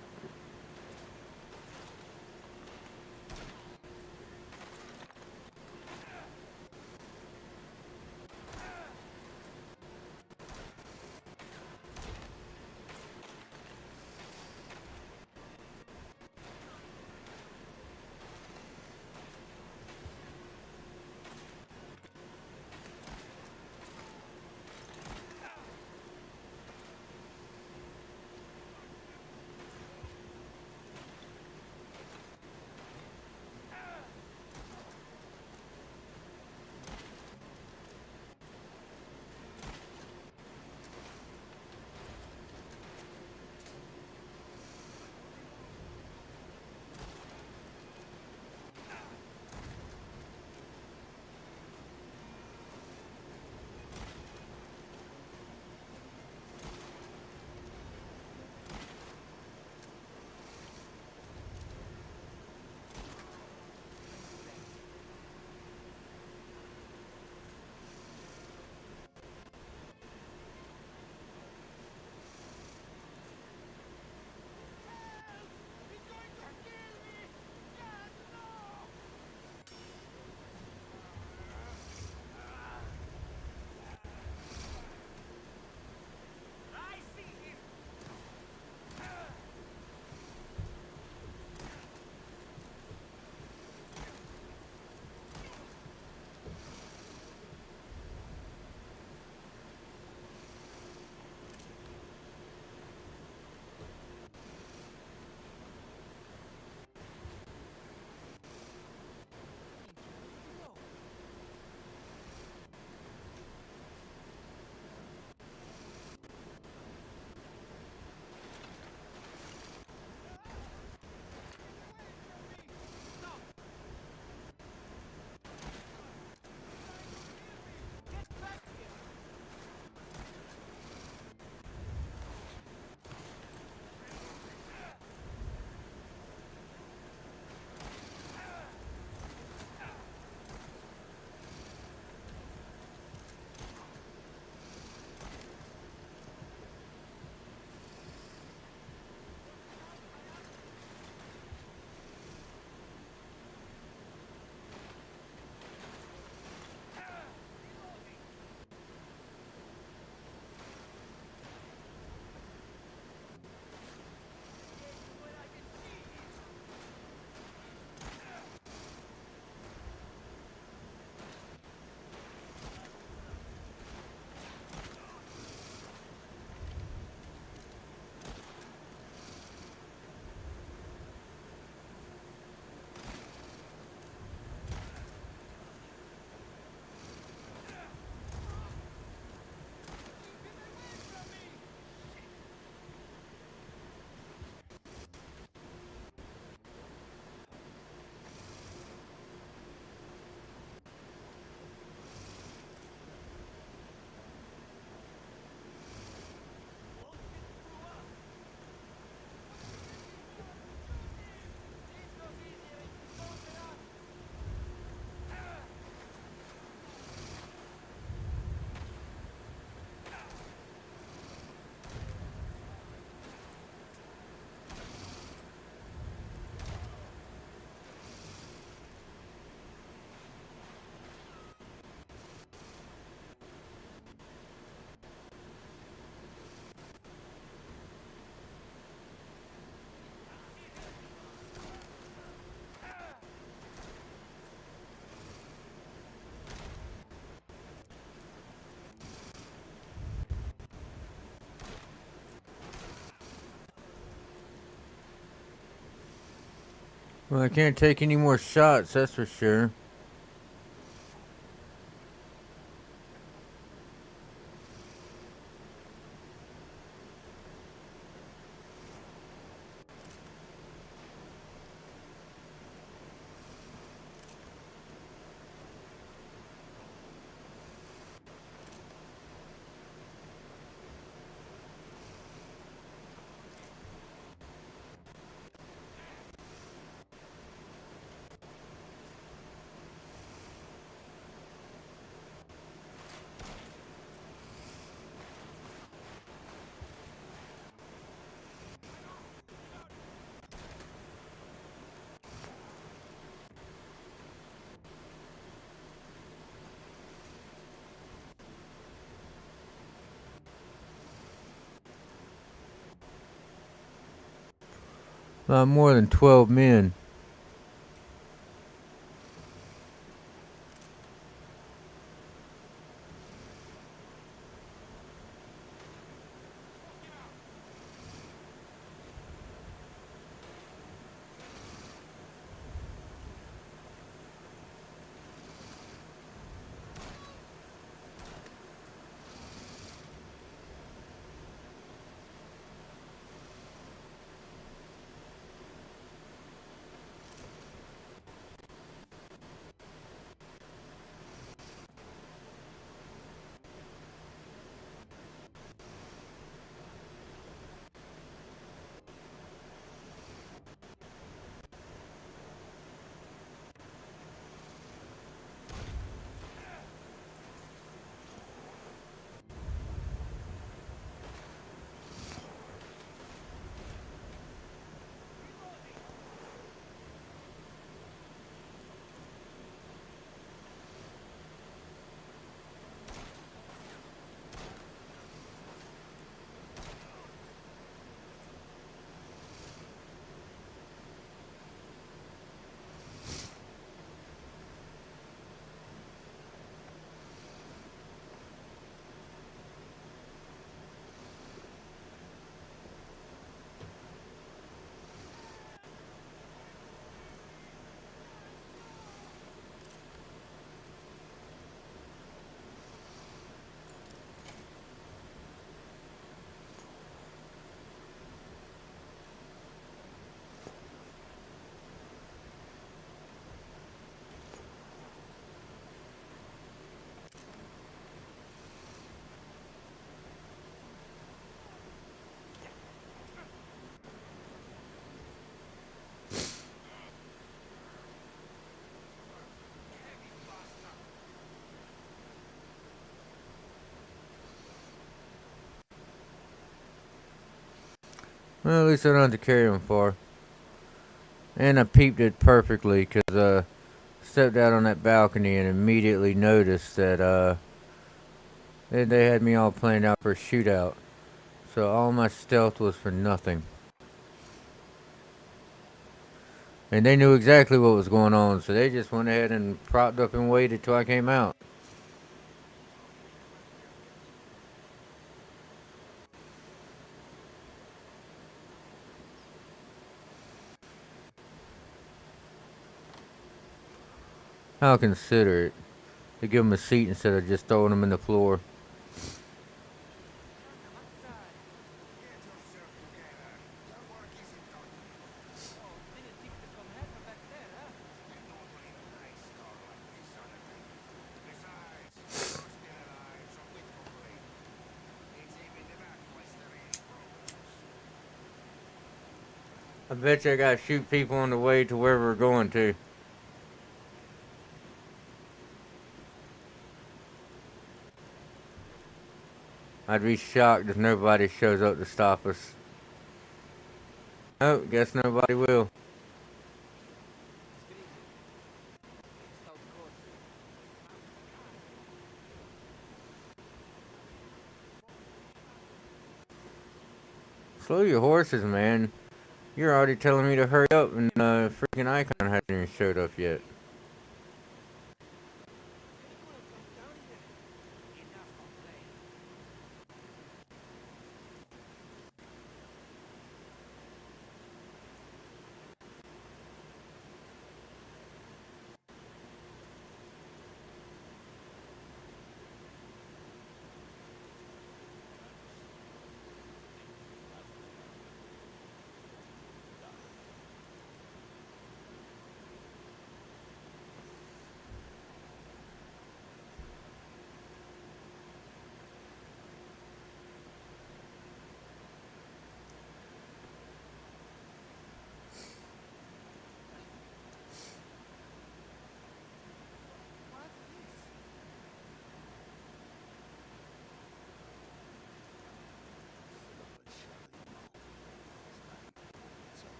Well, I can't take any more shots, that's for sure. Not more than 12 men. Well, at least I don't have to carry them far. And I peeped it perfectly because stepped out on that balcony and immediately noticed that they had me all planned out for a shootout. So all my stealth was for nothing. And they knew exactly what was going on, so they just went ahead and propped up and waited till I came out. How considerate to give them a seat instead of just throwing them in the floor. I bet you I gotta shoot people on the way to where we're going to. I'd be shocked if nobody shows up to stop us. Oh, guess nobody will. Slow your horses, man. You're already telling me to hurry up, and freaking icon hasn't even showed up yet.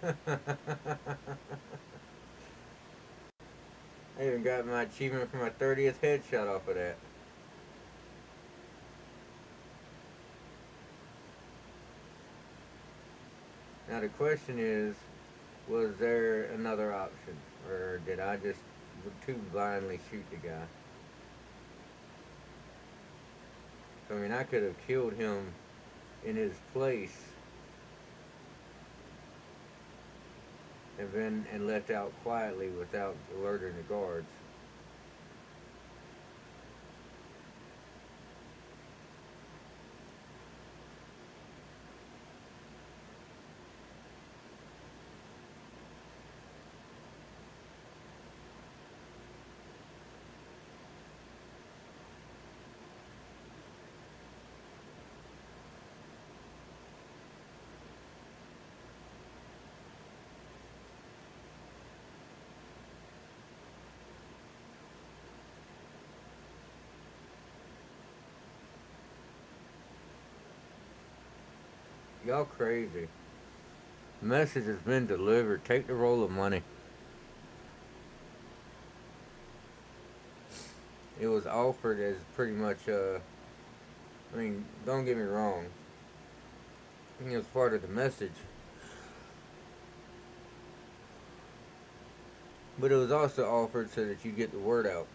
I even got my achievement for my 30th headshot off of that. Now the question is, was there another option? Or did I just too blindly shoot the guy? So, I mean, I could have killed him in his place and left out quietly without alerting the guards. Y'all crazy. The message has been delivered. Take the roll of money. It was offered as pretty much, I mean, don't get me wrong. It was part of the message. But it was also offered so that you get the word out.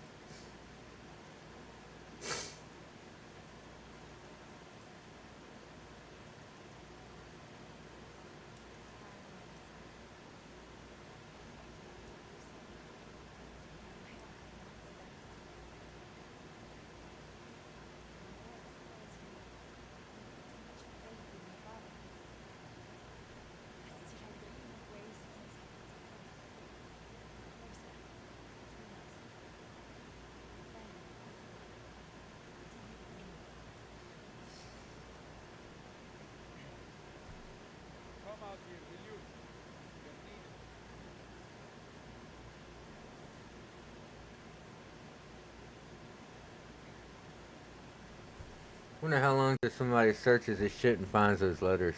Wonder how long till somebody searches this shit and finds those letters.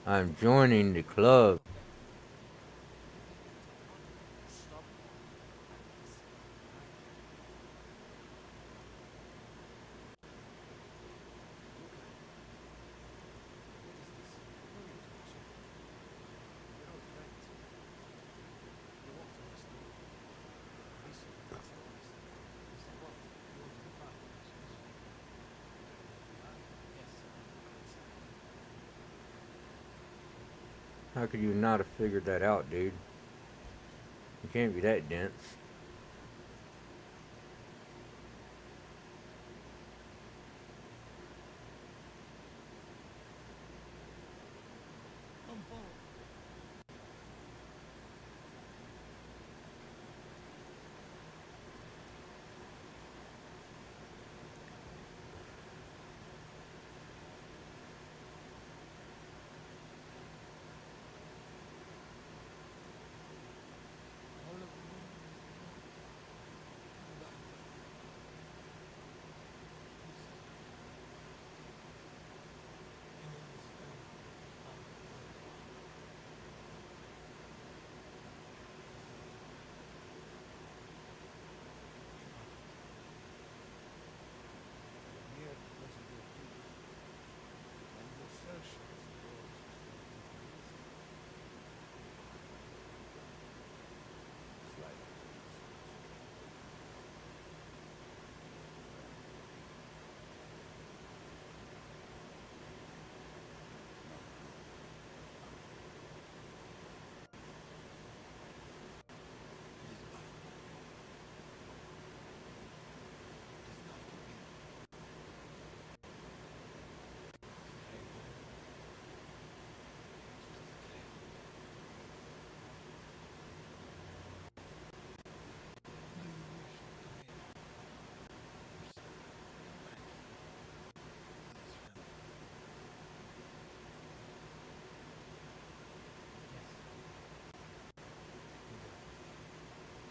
I'm joining the club. How could you not have figured that out, dude? You can't be that dense.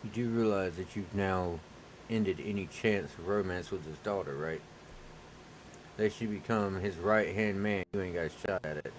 You do realize that you've now ended any chance of romance with his daughter, right? They should become his right hand man. You ain't got a shot at it.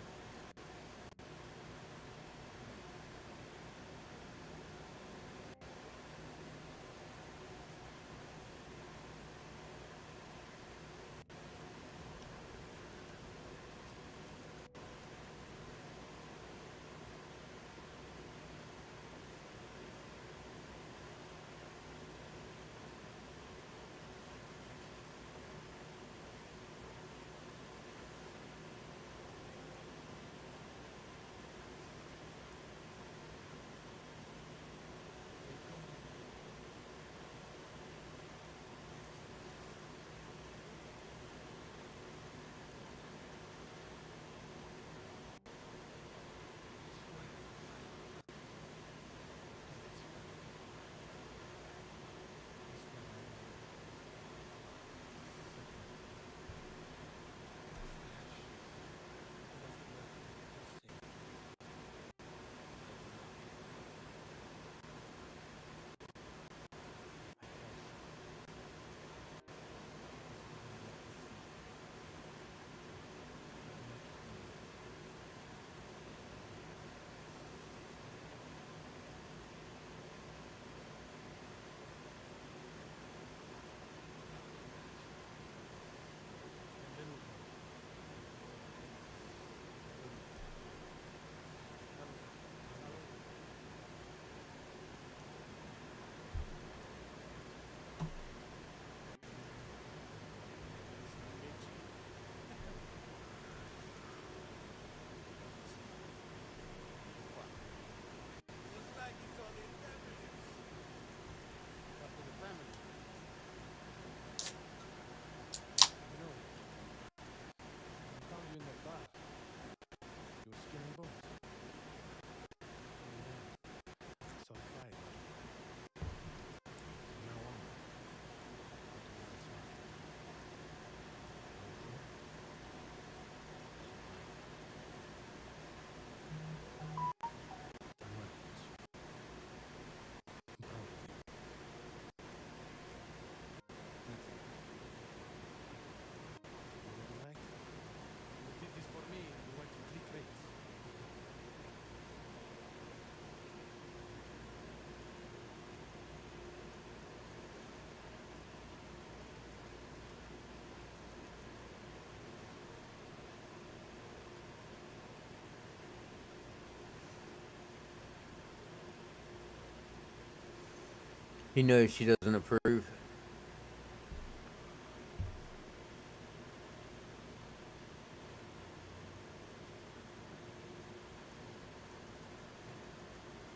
He knows she doesn't approve.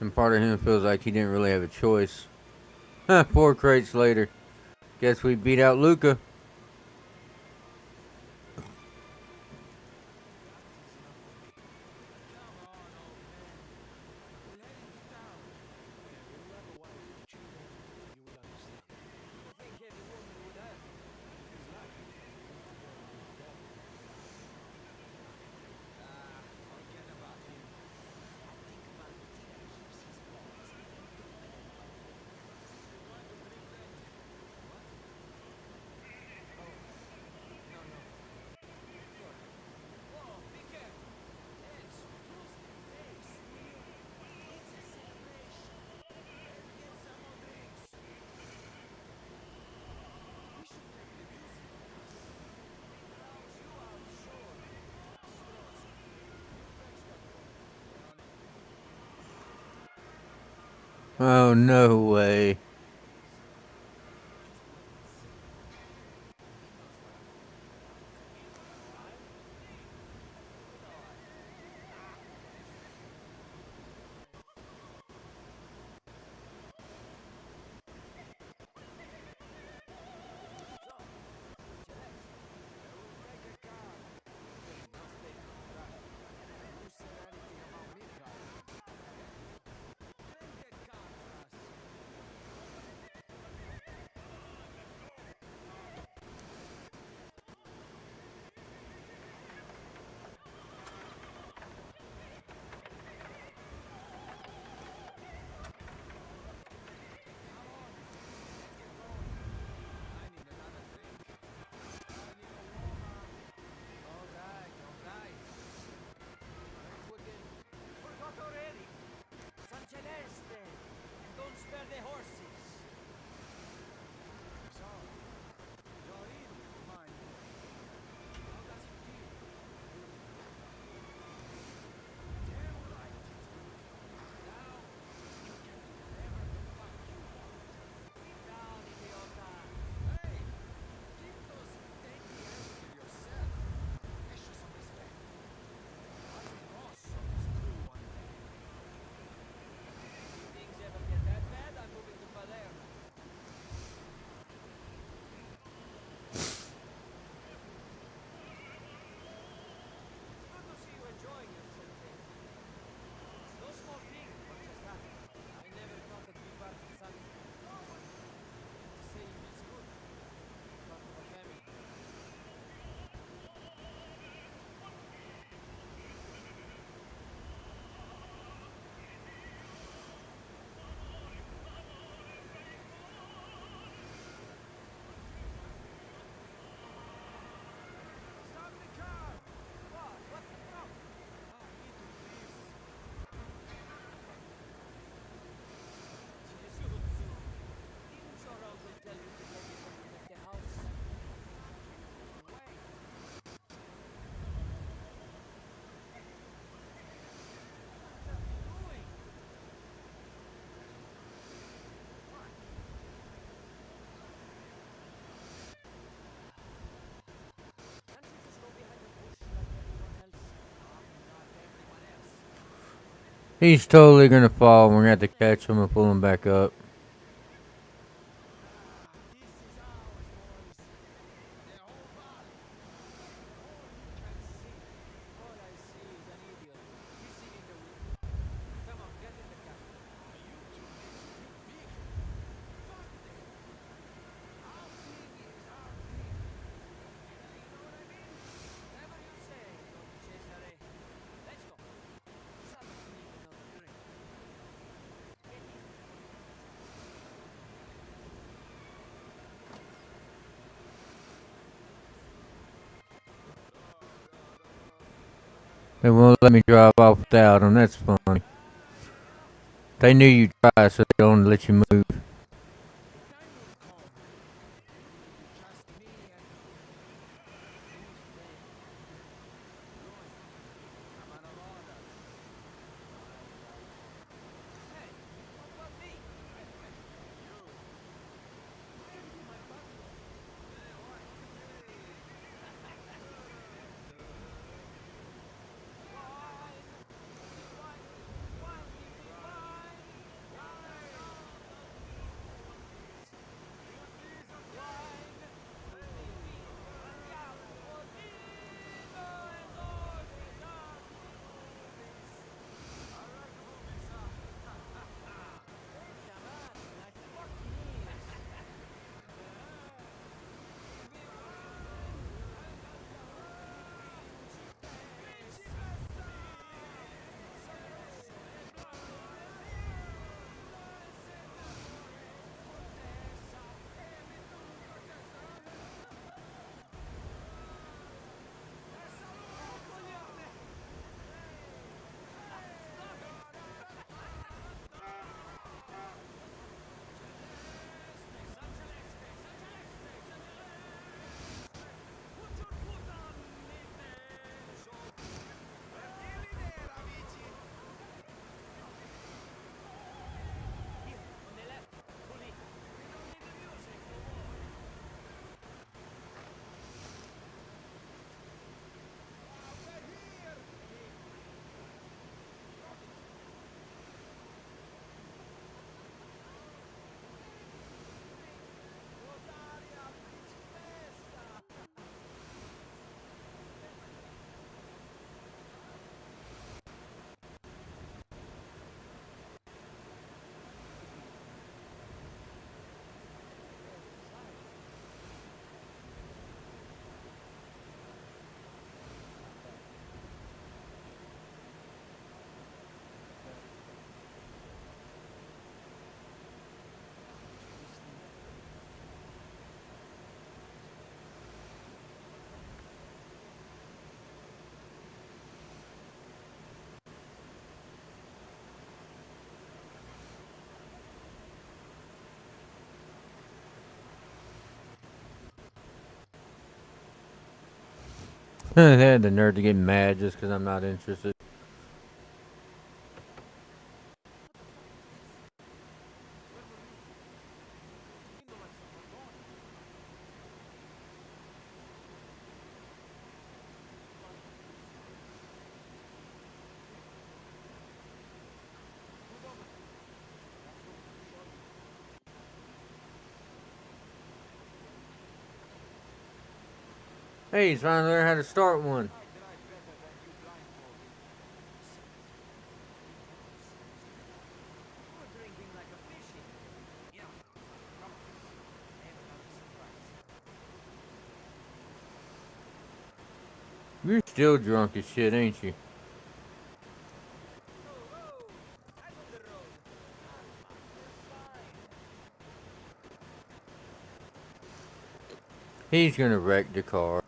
And part of him feels like he didn't really have a choice. Poor crates later. Guess we beat out Luca. Oh, no way. He's totally gonna fall. We're gonna have to catch him and pull him back up. They won't let me drive off without him. That's funny. They knew you'd try, so they don't let you move. They had the nerve to get mad just because I'm not interested. Hey, he's trying to learn how to start one. You're still drunk as shit, ain't you? He's gonna wreck the car.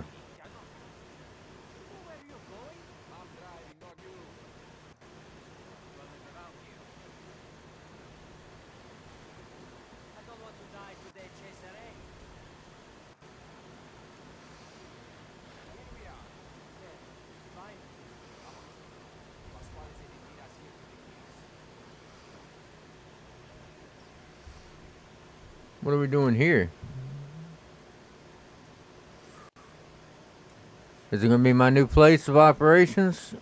What are we doing here? Is it gonna be my new place of operations?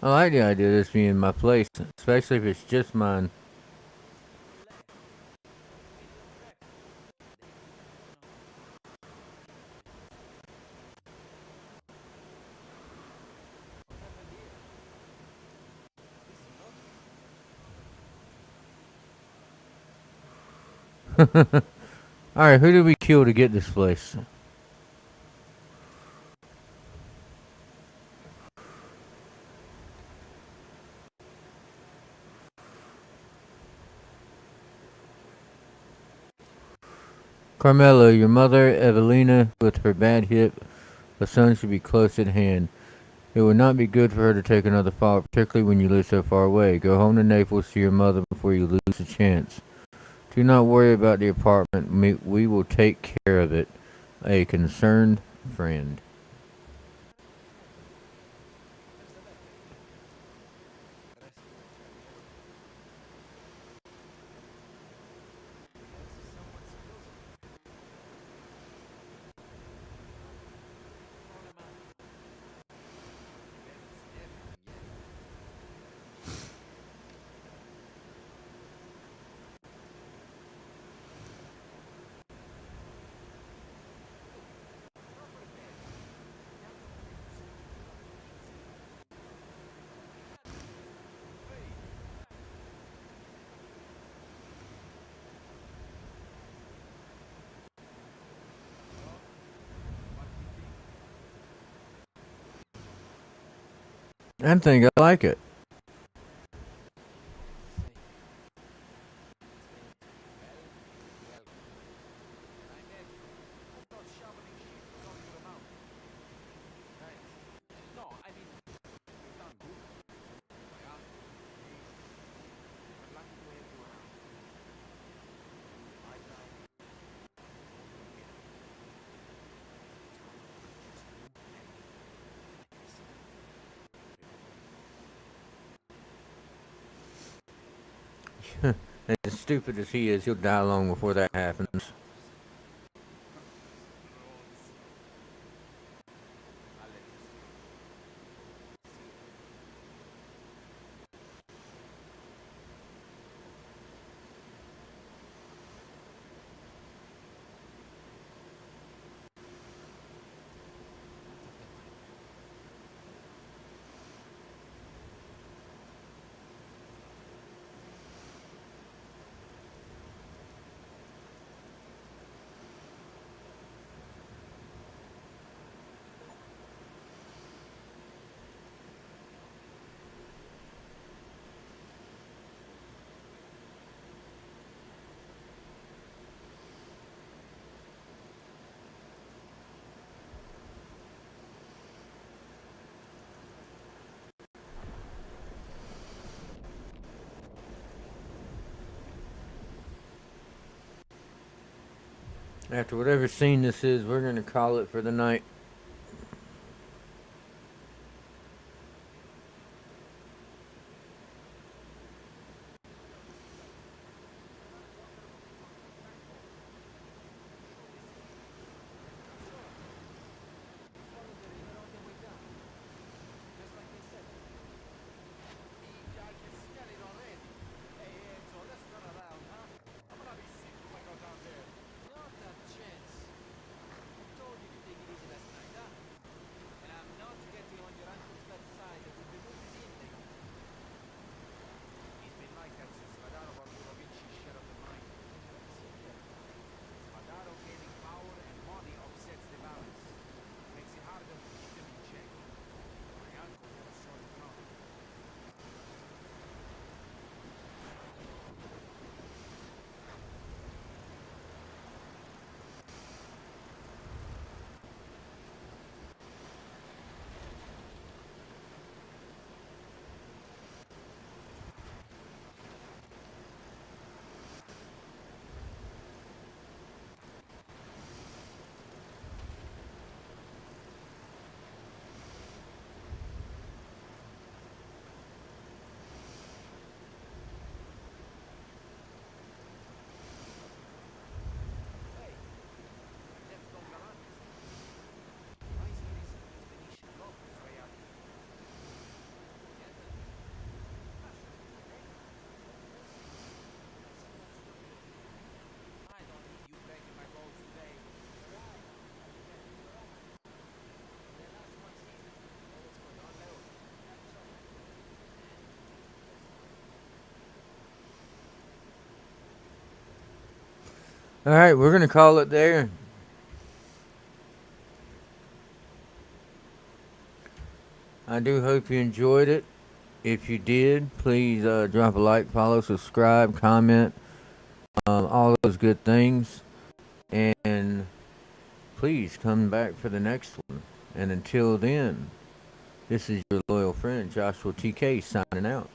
I like the idea of this being my place, especially if it's just mine. Alright, who did we kill to get this place? Carmela, your mother, Evelina, with her bad hip, a son should be close at hand. It would not be good for her to take another fall, particularly when you live so far away. Go home to Naples to your mother before you lose the chance. Do not worry about the apartment. We will take care of it. A concerned friend. I think I like it. As stupid as he is, he'll die long before that happens. After whatever scene this is, we're gonna call it for the night. All right, we're gonna call it there. I do hope you enjoyed it. If you did, please drop a like, follow, subscribe, comment, all those good things, and please come back for the next one. And until then, this is your loyal friend Joshua TK signing out.